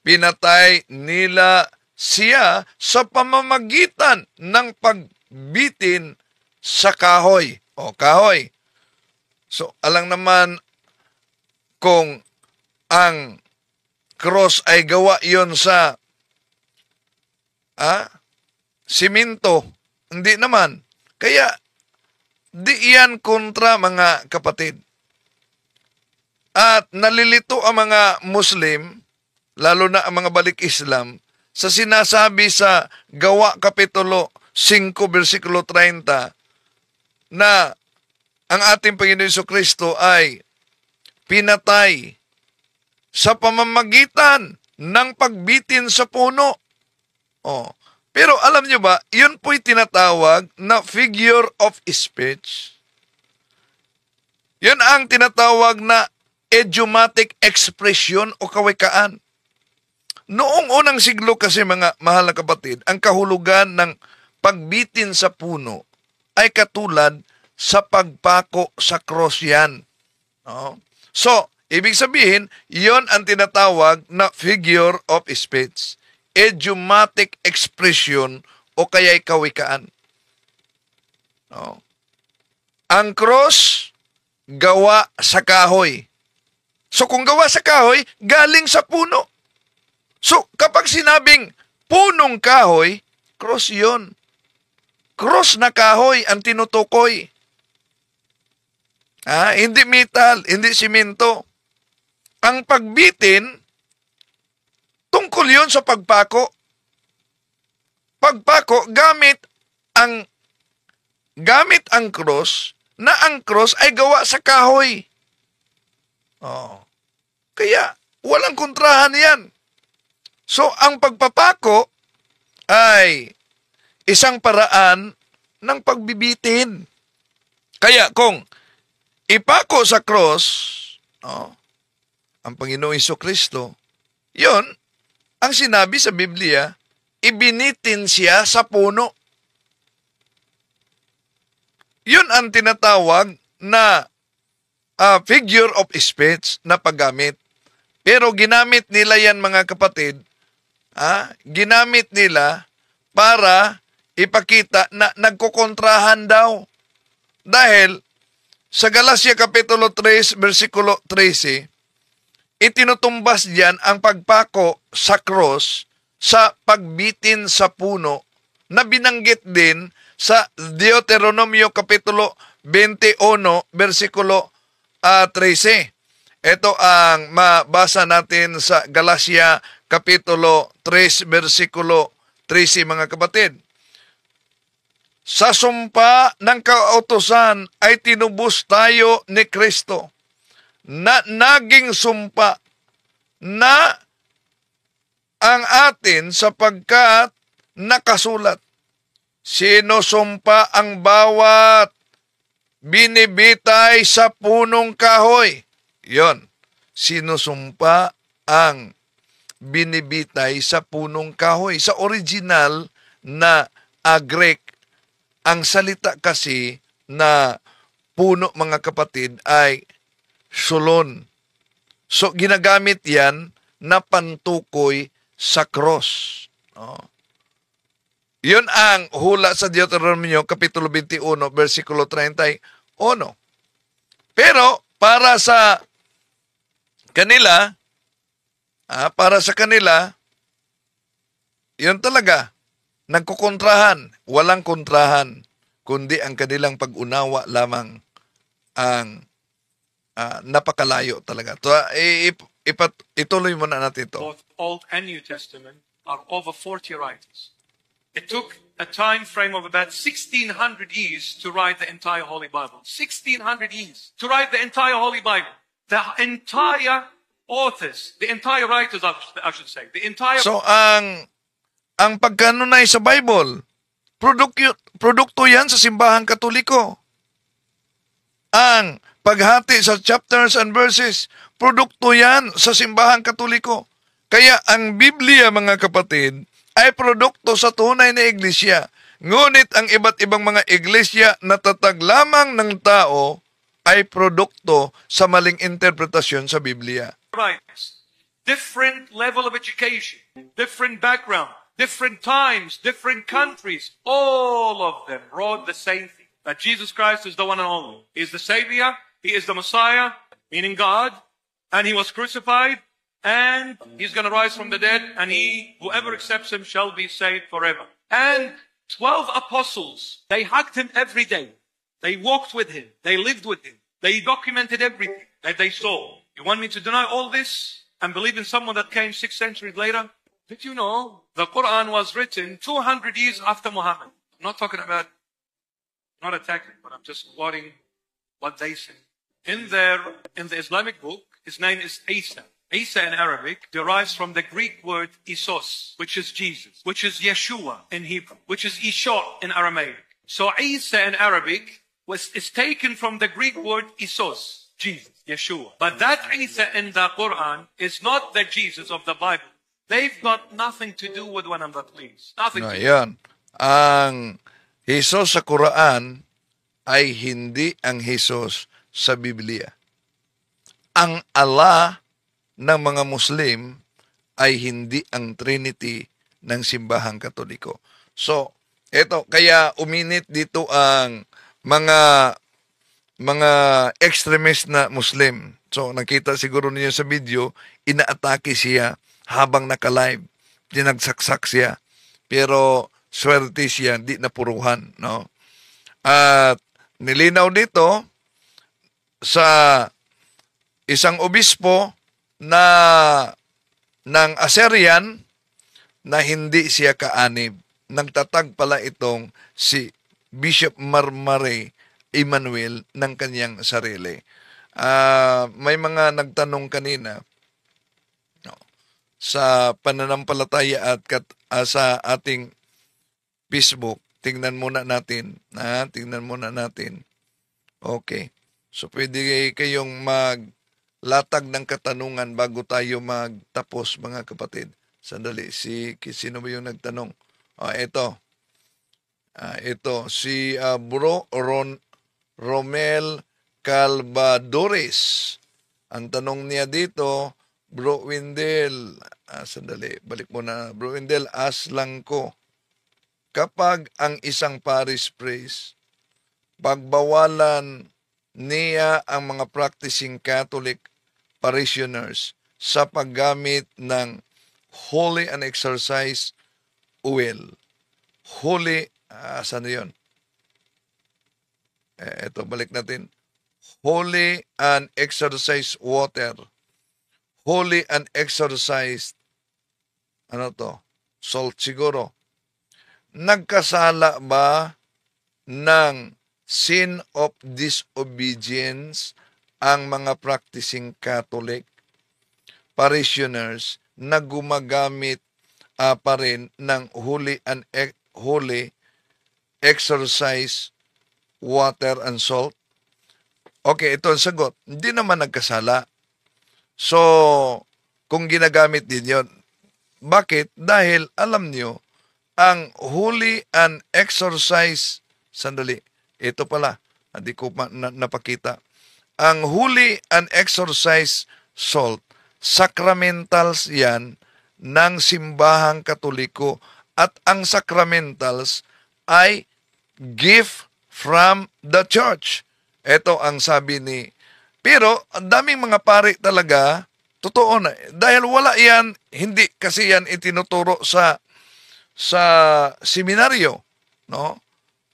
pinatay nila siya sa pamamagitan ng pagbitin sa kahoy. O, kahoy. So, alang naman kung ang cross ay gawa yon sa simento. Hindi naman. Kaya, di yan kontra, mga kapatid. At nalilito ang mga Muslim, lalo na ang mga balik Islam, sa sinasabi sa Gawa Kapitulo 5, versikulo 30, na ang ating Panginoon Jesucristo ay pinatay sa pamamagitan ng pagbitin sa puno. Oh. Pero alam nyo ba, yun po'y tinatawag na figure of speech. Yun ang tinatawag na idiomatic expression o kawikaan. Noong unang siglo kasi, mga mahal na kapatid, ang kahulugan ng pagbitin sa puno ay katulad sa pagpako sa cross yan. Oh. So, ibig sabihin, yon ang tinatawag na figure of speech. Idiomatic expression o kaya'y kawikaan. Oh. Ang cross, gawa sa kahoy. So kung gawa sa kahoy, galing sa puno. So kapag sinabing punong kahoy, cross yon. Cross na kahoy ang tinutukoy. Hindi metal, hindi simento. Ang pagbitin, tungkol yun sa pagpako. Pagpako, gamit ang cross, na ang cross ay gawa sa kahoy. Oh. Kaya, walang kontrahan yan. So, ang pagpapako ay isang paraan ng pagbibitin. Kaya, kung ipako sa cross, ang Panginoong Jesucristo, yun, ang sinabi sa Biblia, ibinitin siya sa puno. Yun ang tinatawag na figure of speech na paggamit. Pero ginamit nila yan, mga kapatid, ginamit nila para ipakita na nagkukontrahan daw. Dahil sa Galacia Kapitulo 3, versikulo 13, itinutumbas diyan ang pagpako sa cross sa pagbitin sa puno na binanggit din sa Deuteronomio Kapitulo 21, versikulo 13. Ito ang mabasa natin sa Galacia Kapitulo 3, versikulo 13, mga kapatid. Sa sumpa ng kautusan ay tinubos tayo ni Kristo, na naging sumpa na ang atin sapagkat nakasulat, sinusumpa ang bawat binibitay sa punong kahoy. Yon, sinusumpa ang binibitay sa punong kahoy. Sa original na Greek, ang salita kasi na puno, mga kapatid, ay sulon. So, ginagamit yan na pantukoy sa cross. Yun ang hula sa Deuteronomio, Kapitulo 21, versikulo 31. Pero, para sa kanila, yun talaga, nagkukontrahan. Walang kontrahan, kundi ang kanilang pag-unawa lamang ang napakalayo talaga. So, ituloy muna natin ito. Both Old and New Testament are over 40 writers. It took a time frame of about 1,600 years to write the entire Holy Bible. 1,600 years to write the entire Holy Bible. The entire authors, the entire writers, I should say, the entire... So, ang pagkanunay sa Bible, produkto yan sa simbahang Katoliko. Ang paghati sa chapters and verses, produkto yan sa simbahang Katoliko. Kaya ang Biblia, mga kapatid, ay produkto sa tunay na iglesia. Ngunit ang iba't ibang mga iglesia na tatag lamang ng tao ay produkto sa maling interpretasyon sa Biblia. writers. different level of education, different background, different times, different countries, all of them wrote the same thing, that Jesus Christ is the one and only. He is the Savior, He is the Messiah, meaning God, and He was crucified, and He's going to rise from the dead, and whoever accepts Him shall be saved forever. And 12 apostles, they hugged Him every day. They walked with Him. They lived with Him. They documented everything that they saw. You want me to deny all this and believe in someone that came 6 centuries later? Did you know the Quran was written 200 years after Muhammad? I'm not talking about, not attacking, but I'm just quoting what they say. In the Islamic book, his name is Isa. Isa in Arabic derives from the Greek word Isos, which is Jesus, which is Yeshua in Hebrew, which is Ishaq in Aramaic. So Isa in Arabic is taken from the Greek word Isos, Jesus, Yeshua. But that Isa in the Quran is not the Jesus of the Bible. They've got nothing to do with one another, please. Nothing to do. Yan. Ang Jesus sa Quran ay hindi ang Jesus sa Biblia. Ang Allah ng mga Muslim ay hindi ang Trinity ng simbahang Katoliko. So, eto, kaya uminit dito ang mga extremist na Muslim. So, nakita siguro niyo sa video, inaatake siya habang naka-live. Dinagsaksak siya. Pero, swerte siya, di napuruhan. No? At, nilinaw dito, sa isang obispo ng Assyrian na hindi siya kaanib. Nagtatag pala itong si Bishop Marmare Emmanuel ng kanyang sarili. May mga nagtanong kanina sa pananampalataya at sa ating Facebook. Tingnan muna natin. Tingnan muna natin. Okay. So, pwede kayong maglatag ng katanungan bago tayo magtapos, mga kapatid. Sandali, sino ba yung nagtanong? Ito. Ito, si Bro Romel Calvadores. Ang tanong niya dito, Bro Windel, sandali, balik muna. Bro Windel, lang ko. Kapag ang isang parish priest, pagbawalan niya ang mga practicing Catholic parishioners sa paggamit ng holy and exercise oil. Holy, saan yun? Ito, balik natin. Holy and exercise water. Holy and exercise, salt siguro. Nagkasala ba ng sin of disobedience ang mga practicing Catholic parishioners na gumagamit pa rin ng holy exercise water and salt? Okay, ito ang sagot. Hindi naman nagkasala. So, kung ginagamit din yun, bakit? Dahil alam nyo, ang holy and exercise, sandali, ito pala, hindi ko napakita. Ang holy and exercise salt, sacramentals yan ng simbahang Katoliko, at ang sacramentals ay gift from the church. Ito ang sabi ni, pero ang daming mga pari talaga, totoo na, dahil wala yan, hindi kasi yan itinuturo sa seminaryo, no?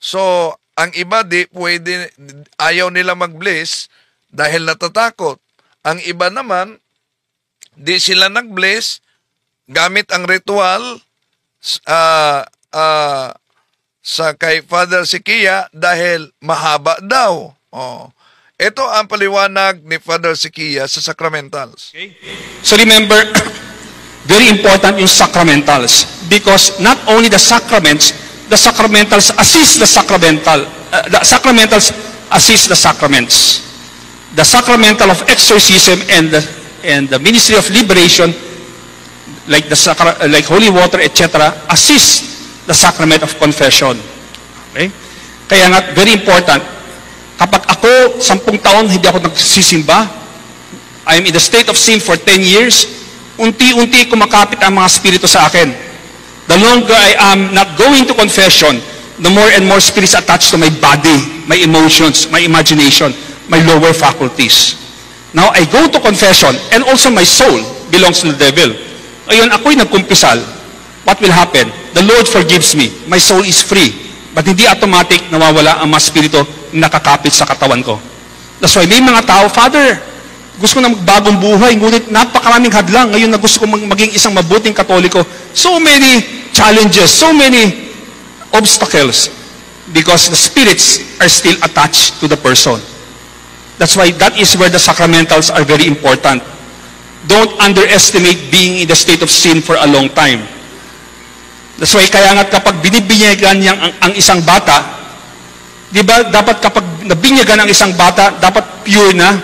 So, ang iba di pwede, ayaw nila mag-bless dahil natatakot. Ang iba naman, di sila nag-bless gamit ang ritual sa kay Father Sikia dahil mahaba daw. Ito ang paliwanag ni Father Sikia sa sacramentals. Okay. So remember, very important yung sacramentals because not only the sacramentals assist the sacramental. The sacramentals assist the sacraments. The sacramental of exorcism and the ministry of liberation, like holy water, etc., assist the sacrament of confession. Okay? Kaya nga, very important. Kapag ako, 10 taon, hindi ako nagsisimba, I am in the state of sin for 10 years, unti-unti kumakapit ang mga spirito sa akin. The longer I am not going to confession, the more and more spirits attached to my body, my emotions, my imagination, my lower faculties. Now, I go to confession, and also my soul belongs to the devil. Ayun, ako'y nagkumpisal. What will happen? The Lord forgives me. My soul is free. But hindi automatic nawawala ang mga spirito na nakakapit sa katawan ko. That's why may mga tao, Father, gusto ko na magbagong buhay, ngunit napakaraming hadlang. Ngayon na gusto ko maging isang mabuting Katoliko. So many challenges, so many obstacles, because the spirits are still attached to the person. That's why that is where the sacramentals are very important. Don't underestimate being in the state of sin for a long time. That's why kaya nga kapag binibinyagan niya ang isang bata, di ba dapat kapag nabinyagan ang isang bata, dapat pure na?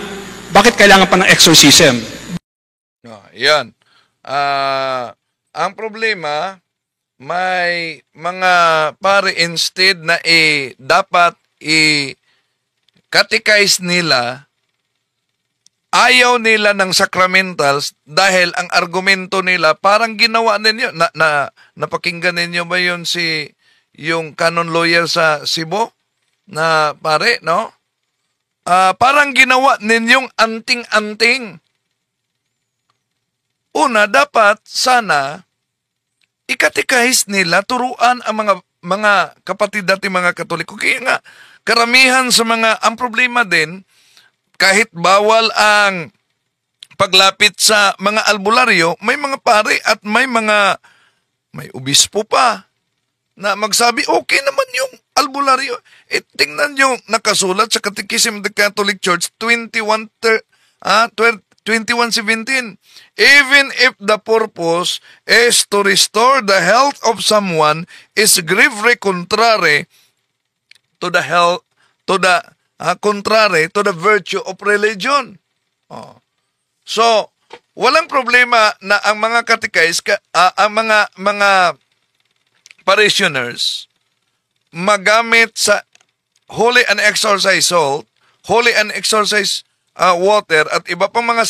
Bakit kailangan pa ng exorcism? Yan. Ang problema, may mga pare instead na dapat catechize nila, ayaw nila ng sacramentals dahil ang argumento nila parang ginawa ninyo. Napakinggan ninyo ba yun yung canon lawyer sa Cebu na pare, no? Parang ginawa ninyong anting-anting. Una, dapat sana ikatechize nila, turuan ang mga kapatid natin mga Katoliko. Kaya nga, karamihan sa ang problema din, kahit bawal ang paglapit sa mga albularyo, may mga pare at may obispo pa na magsabi, okay naman yung albularyo. Tingnan nyo, nakasulat sa Catechism of the Catholic Church 21:17. Even if the purpose is to restore the health of someone, is gravely contrary to the health, contrary to the virtue of religion. So, walang problema na ang mga catechists, ang mga parishioners magamit sa holy and exorcised salt, holy and exorcised water at iba pang mga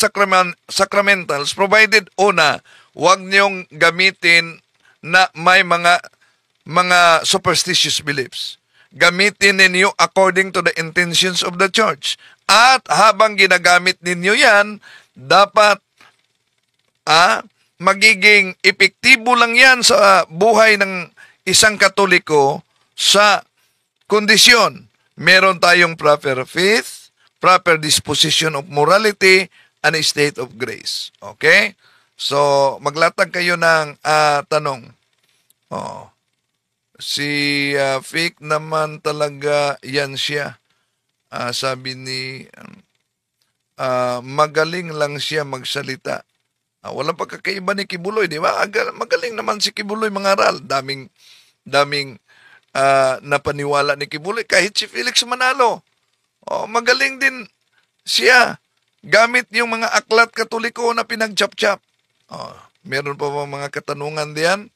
sacramentals, provided una, huwag niyong gamitin na may mga superstitious beliefs. Gamitin ninyo according to the intentions of the church. At habang ginagamit ninyo yan, dapat magiging epektibo lang yan sa buhay ng isang Katoliko sa kondisyon. Meron tayong proper faith, proper disposition of morality, and a state of grace. Okay? So, maglatag kayo ng tanong. Si Fake naman talaga yan siya. Sabi ni, magaling lang siya magsalita. Walang pagkakaiba ni Kibuloy, di ba? Magaling naman si Kibuloy mangaral. Daming napaniwala ni Kibuloy. Kahit si Felix Manalo. Magaling din siya. Gamit yung mga aklat Katoliko na pinagchap-chap. Meron pa ba mga katanungan diyan?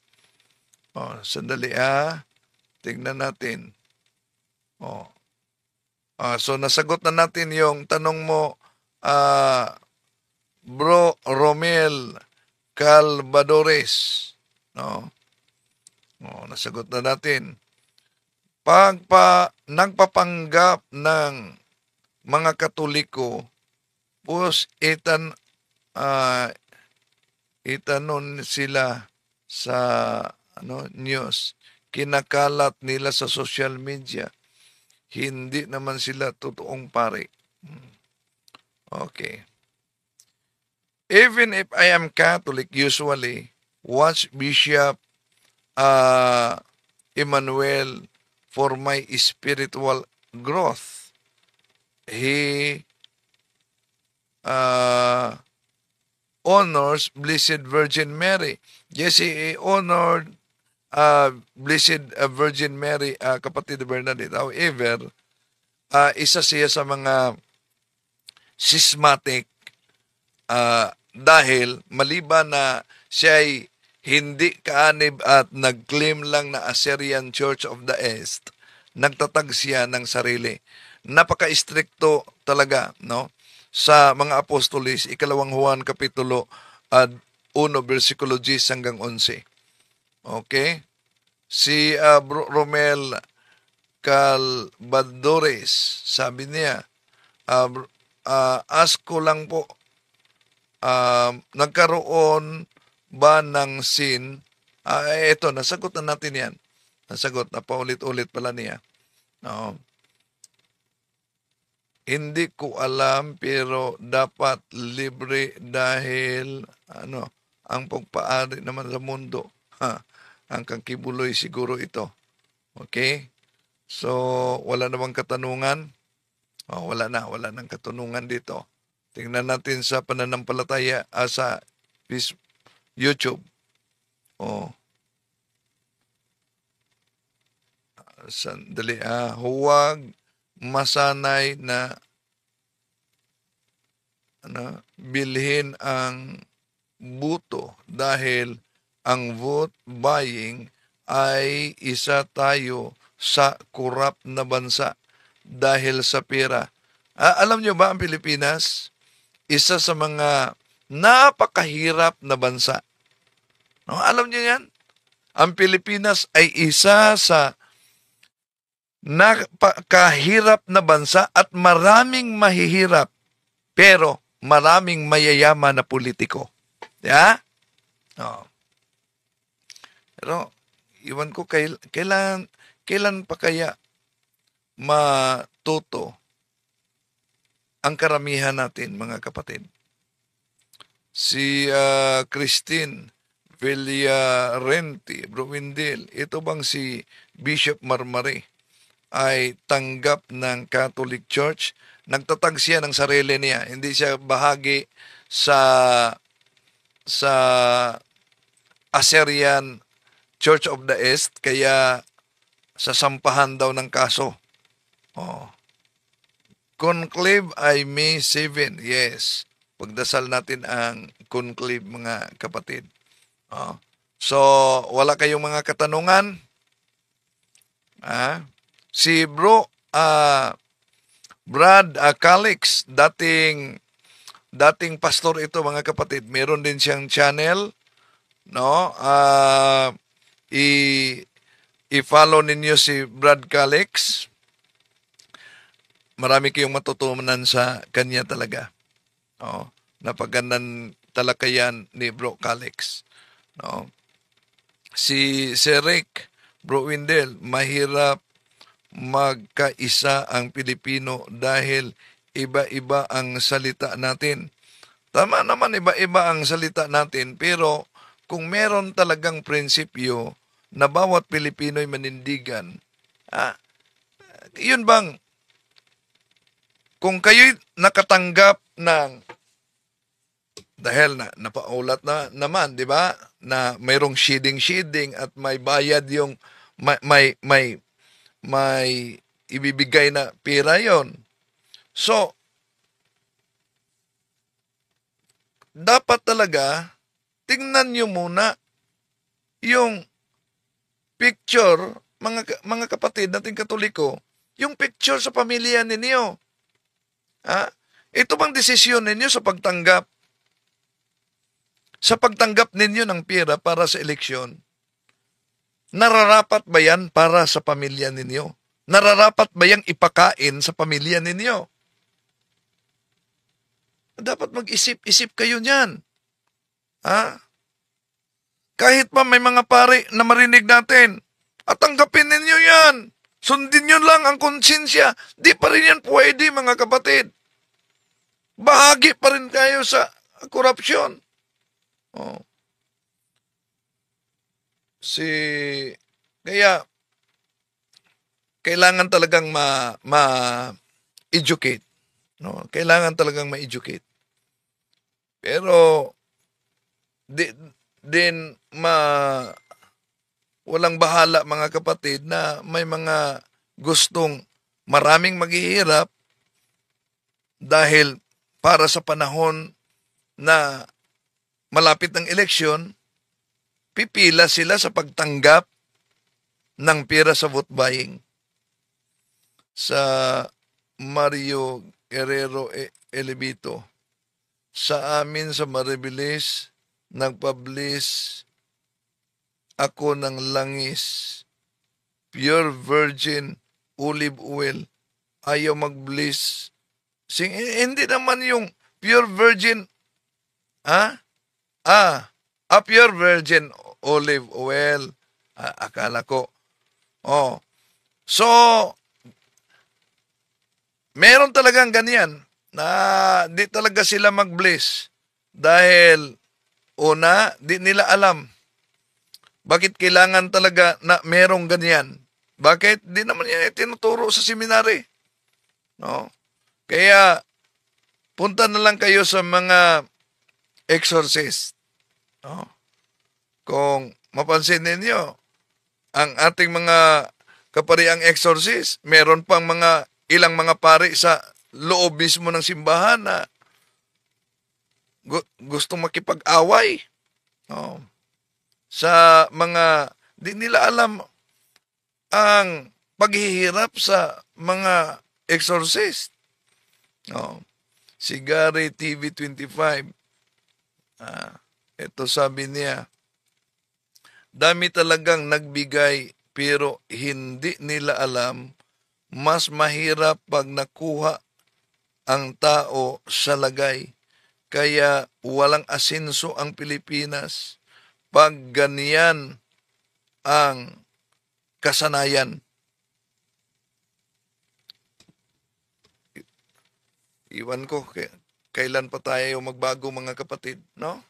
Sandali tingnan natin. So nasagot na natin yung tanong mo, Bro Romel Calvadores. Nasagot na natin. Nagpapanggap ng mga Katoliko, itanon sila sa news, kinakalat nila sa social media, hindi naman sila totoong pare. Okay. Even if I am Catholic, usually watch Bishop Emmanuel for my spiritual growth. He honors Blessed Virgin Mary. Yes, he honored Blessed Virgin Mary, kapatid Bernadette. However, isa siya sa mga schismatic dahil maliban na siya ay hindi kaanib at nag-claim lang na Assyrian Church of the East, nagtatag siya ng sarili. Napaka-istrikto talaga, no? Sa mga apostolis, 2 Juan Kapitulo 1, 1, versikulo 10 hanggang 11. Okay? Si Romel Calvadores, sabi niya, ask ko lang po, nagkaroon ba ng sin? Ito, nasagot na natin yan. Nasagot na paulit-ulit pala niya. No. Hindi ko alam pero dapat libre dahil ang pagpaari naman sa mundo. Ang kangkibuloy siguro ito. Okay? So, wala namang katanungan. Wala nang katanungan dito. Tingnan natin sa pananampalataya sa YouTube. Sandali. Huwag masanay na bilhin ang buto dahil ang vote buying ay isa tayo sa korap na bansa dahil sa pera. Alam nyo ba ang Pilipinas? Isa sa mga napakahirap na bansa. Alam nyo yan? Ang Pilipinas ay isa sa napakahirap na bansa at maraming mahihirap pero maraming mayayaman na politiko. Yeah? Pero iwan ko kailan pa kaya matuto ang karamihan natin, mga kapatid. Si Christine Villarenti, Bro Windel, ito bang si Bishop Marmari ay tanggap ng Catholic Church? Nagtatag siya ng sarili niya. Hindi siya bahagi sa Assyrian Church of the East, kaya sasampahan daw ng kaso. Conclave ay May 7. Yes. Pagdasal natin ang conclave, mga kapatid. So, wala kayong mga katanungan? Si Bro Brad Calix, dating pastor ito, mga kapatid. Meron din siyang channel, no? I-follow ninyo si Brad Calix. Marami kayong matutunan sa kanya talaga. Napagandang talakayan ni Bro Calix. Si Rick, Bro Windel, mahirap magkaisa ang Pilipino dahil iba-iba ang salita natin. Tama naman, iba-iba ang salita natin, pero kung meron talagang prinsipyo na bawat Pilipino'y manindigan, yun bang, kung kayo'y nakatanggap ng, dahil napaulat na naman, di ba, na mayroong shading at may bayad yung, may ibibigay na pera yon. So, dapat talaga, tingnan nyo muna yung picture, mga kapatid nating Katoliko, yung picture sa pamilya ninyo. Ito bang desisyon ninyo sa pagtanggap? Sa pagtanggap ninyo ng pera para sa eleksyon, nararapat ba yan para sa pamilya ninyo? Nararapat ba yang ipakain sa pamilya ninyo? Dapat mag-isip-isip kayo niyan. Kahit pa may mga pare na marinig natin, at tanggapin ninyo yan. Sundin nyo lang ang konsensya. Di pa rin yan pwede, mga kapatid. Bahagi pa rin kayo sa korupsyon. Kaya, kailangan talagang ma-educate. No? Kailangan talagang ma-educate. Pero, walang bahala, mga kapatid, na may mga gustong maraming maghihirap dahil para sa panahon na malapit ng eleksyon, pipila sila sa pagtanggap ng pera sa vote buying. Sa Mario Guerrero Elevito, sa amin sa Maribilis, nagpa-bliss ako ng langis, pure virgin olive oil. Ayaw mag-bliss. Hindi naman yung pure virgin, pure virgin olive oil. Akala ko. Oh. So, meron talagang ganyan na di talaga sila mag-bliss dahil una, di nila alam bakit kailangan talaga na merong ganyan. Bakit? Di naman yan tinuturo sa seminary. No? Kaya, punta na lang kayo sa mga exorcist. No? Kung mapansin ninyo, ang ating mga kapariang exorcist, meron pang ilang mga pari sa loob mismo ng simbahan na gustong makipag-away. No? Sa mga, di nila alam ang paghihirap sa mga exorcist. No? Si Gary TV25, ito sabi niya, dami talagang nagbigay pero hindi nila alam mas mahirap pag nakuha ang tao sa lagay. Kaya walang asenso ang Pilipinas pag ganyan ang kasanayan. Iwan ko, kailan pa tayo magbago mga kapatid, no?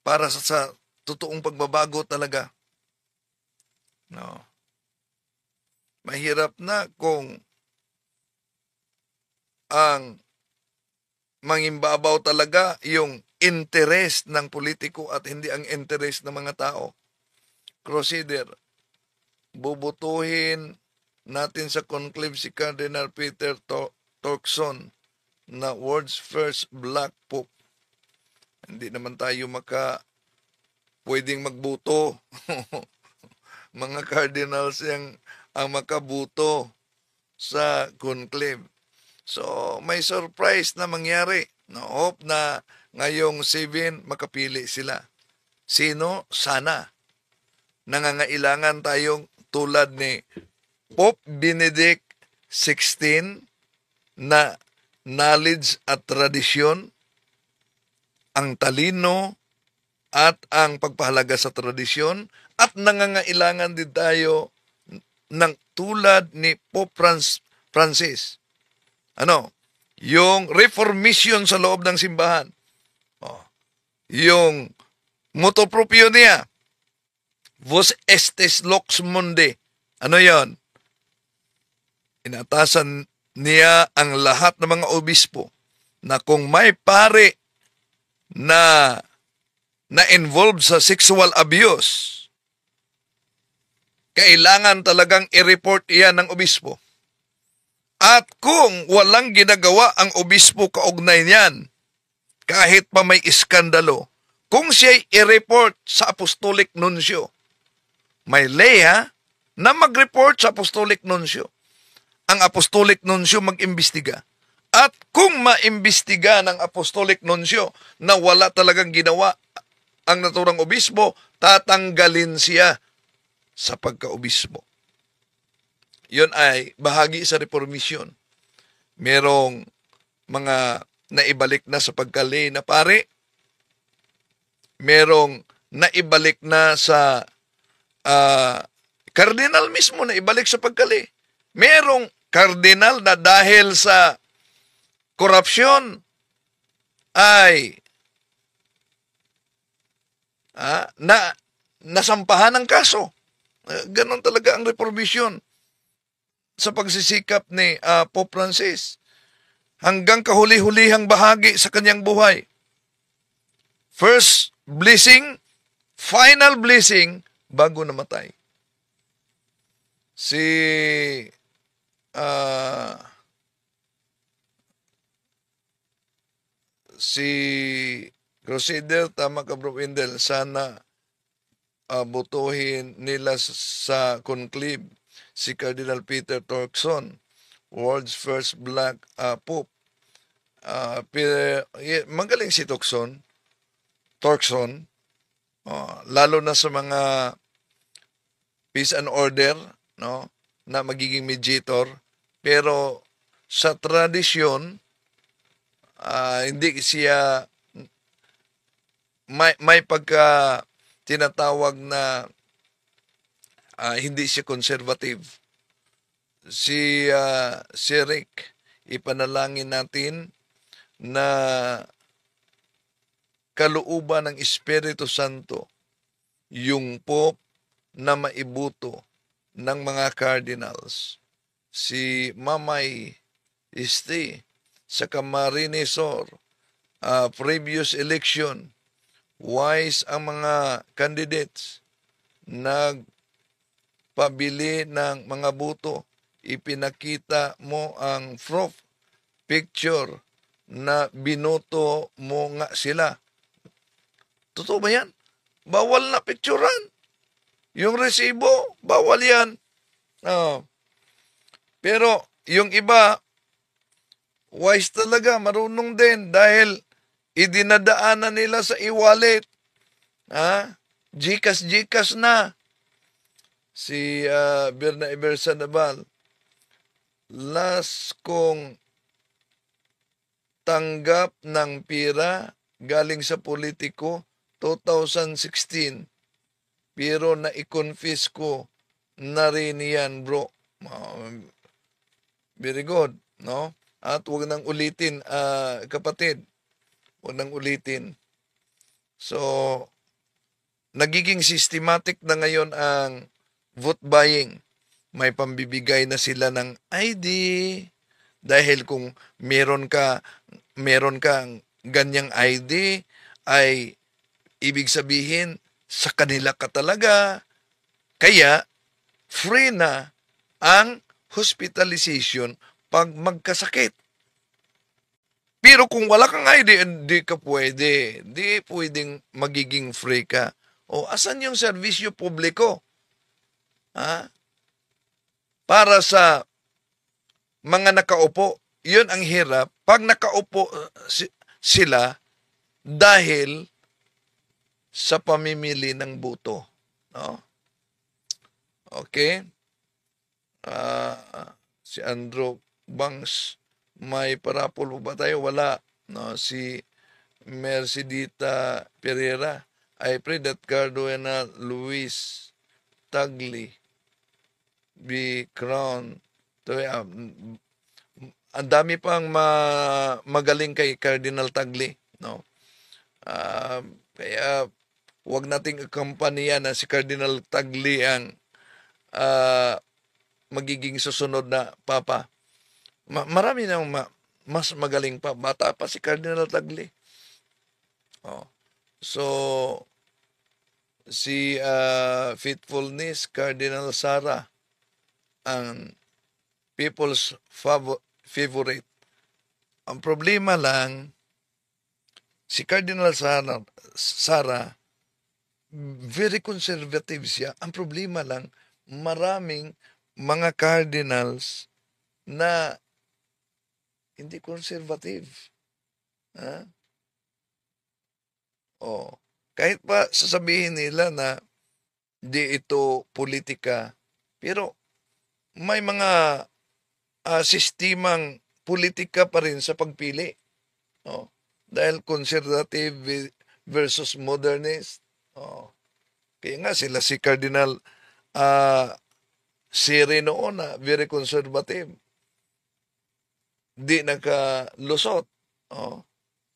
Para sa totoong pagbabago talaga. No. Mahirap na kung ang mangimbabaw talaga yung interest ng politiko at hindi ang interest ng mga tao. Crusader, bubutuhin natin sa conclave si Cardinal Peter Turkson na world's first black pope. Hindi naman tayo pwedeng magbuto. Mga cardinals ang makabuto sa conclave. So, may surprise na mangyari. No, hope na ngayong 7 makapili sila. Sino? Sana. Nangangailangan tayong tulad ni Pope Benedict XVI na knowledge at tradisyon, ang talino at ang pagpahalaga sa tradisyon, at nangangailangan din tayo ng tulad ni Pope Francis. Yung reformation sa loob ng simbahan. Yung motto proprio niya, Vos estes lux mundi. Ano yon? Inatasan niya ang lahat ng mga obispo na kung may pare na involved sa sexual abuse, kailangan talagang i-report iyan ng obispo. At kung walang ginagawa ang obispo kaugnay niyan, kahit pa may iskandalo, kung siya'y i-report sa apostolic nuncio, may leha na mag-report sa apostolic nuncio. Ang apostolic nuncio mag-imbestiga. At kung maimbestiga ng apostolic nuncio na wala talagang ginawa ang naturang obispo, tatanggalin siya sa pagka-obispo. Yun ay bahagi sa reformisyon. Merong mga naibalik na sa pagkali na pare. Merong naibalik na sa kardinal mismo na ibalik sa pagkali. Merong kardinal na dahil sa korupsyon ay nasampahan ng kaso. Ganon talaga ang reformisyon sa pagsisikap ni Pope Francis hanggang kahuli-hulihang bahagi sa kanyang buhay. First blessing, final blessing, bago namatay. Si Crusader, tama ka Bro Wendell, sana butuhin nila sa conclave si Cardinal Peter Turkson, world's first black pope. Magaling si Turkson, lalo na sa mga peace and order, no, na magiging mediator. Pero sa tradisyon, hindi siya may pagka tinatawag na hindi siya conservative. Si Rick, ipanalangin natin na kalooban ng Espiritu Santo yung Pope na maibuto ng mga cardinals. Si Mamay Este sa Camarinesor, previous election, wise ang mga candidates, nagpabili ng mga boto, ipinakita mo ang proof picture na binoto mo nga sila. Totoo ba yan? Bawal na picturean. Yung resibo, bawal yan. Pero yung iba, wise talaga, marunong din dahil idinadaanan nila sa e-wallet. Gcash na. Si Berna Ibersa Naval, last kong tanggap ng pira galing sa politiko 2016, pero na-confess ko na rin yan, bro. Very good, no? At huwag nang ulitin, kapatid. Huwag nang ulitin. So, nagiging systematic na ngayon ang vote buying. May pambibigay na sila ng ID. Dahil kung meron kang ganyang ID, ay ibig sabihin, sa kanila ka talaga. Kaya, free na ang hospitalization pag magkasakit. Pero kung wala kang ID, hindi ka pwede. Hindi pwedeng magiging free ka. O, asan yung serbisyo publiko? Para sa mga nakaupo, yun ang hirap. Pag nakaupo sila dahil sa pamimili ng boto. No? Okay? Si Andrew Bangs, may parapol ba tayo? Wala. No? Si Mercedita Pereira, I pray that Cardona Luis Tagli be crowned. Ang dami pang magaling kay Cardinal Tagli. No? Kaya wag nating akampanya na si Cardinal Tagli ang magiging susunod na papa. Marami nang mas magaling pa. Bata pa si Cardinal Tagli. So, si Faithfulness, Cardinal Sara, ang people's favorite. Ang problema lang, si Cardinal Sara, very conservative siya. Ang problema lang, maraming mga cardinals na hindi conservative. Kahit pa sasabihin nila na di ito politika, pero may mga sistemang politika pa rin sa pagpili. Dahil conservative versus modernist. Kaya nga sila si Cardinal Siri noon na very conservative. Di nakalusot.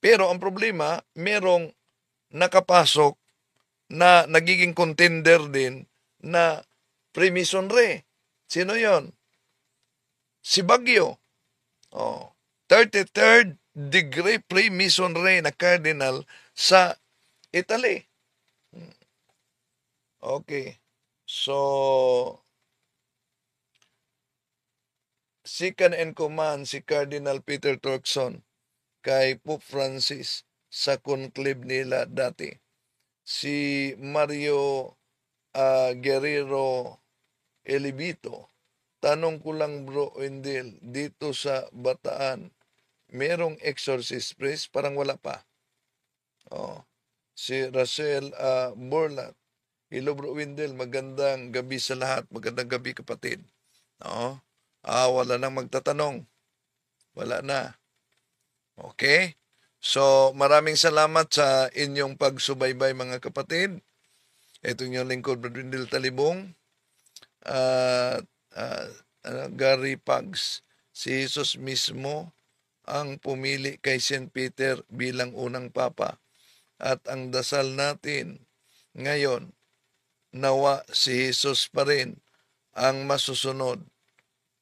Pero ang problema, merong nakapasok na nagiging contender din na Freemasonry. Sino yon? Si Baguio. 33rd degree Freemasonry na cardinal sa Italy. Okay. So, second in command si Cardinal Peter Turkson kay Pope Francis sa conclave nila dati. Si Mario Guerrero Elibito, tanong ko lang bro Wendell, dito sa Bataan, merong exorcist priest, parang wala pa. Oh, si Rachel Borlat. Hello Bro Windel, magandang gabi sa lahat. Magandang gabi kapatid. Oh, wala nang magtatanong. Wala na. Okay? So, maraming salamat sa inyong pagsubaybay mga kapatid. Ito yung lingkod, Brother Windel Talibong. Gary Pugs. Si Jesus mismo ang pumili kay St. Peter bilang unang papa. At ang dasal natin ngayon, nawa si Jesus pa rin ang masusunod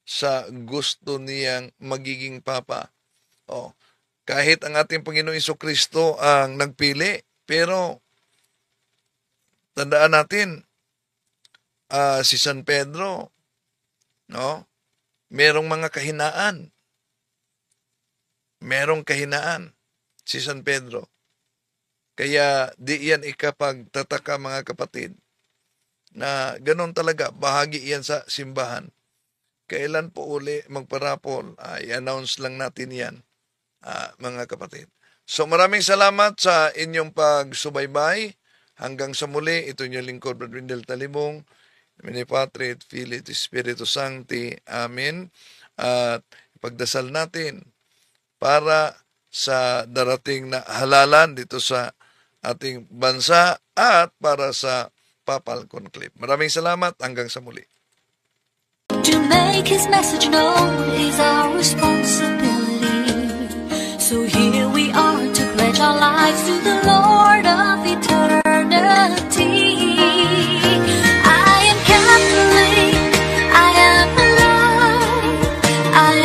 sa gusto niyang magiging papa. Kahit ang ating Panginoong Jesucristo ang nagpili, pero tandaan natin, si San Pedro, merong mga kahinaan. Merong kahinaan si San Pedro. Kaya di yan ikapagtataka mga kapatid na ganon talaga, bahagi yan sa simbahan. Kailan po uli magparapol, i-announce lang natin yan, mga kapatid. So maraming salamat sa inyong pagsubaybay. Hanggang sa muli, ito yung lingkod, Brother Windel Talibong. Mini Patri et Filii et Spiritus Sancti. Amen. At pagdasal natin para sa darating na halalan dito sa ating bansa at para sa Papal Conclave. Maraming salamat. Hanggang sa muli. To make His message known is our responsibility. So here we are to pledge our lives to the Lord of eternity. I am Catholic, I am alive, I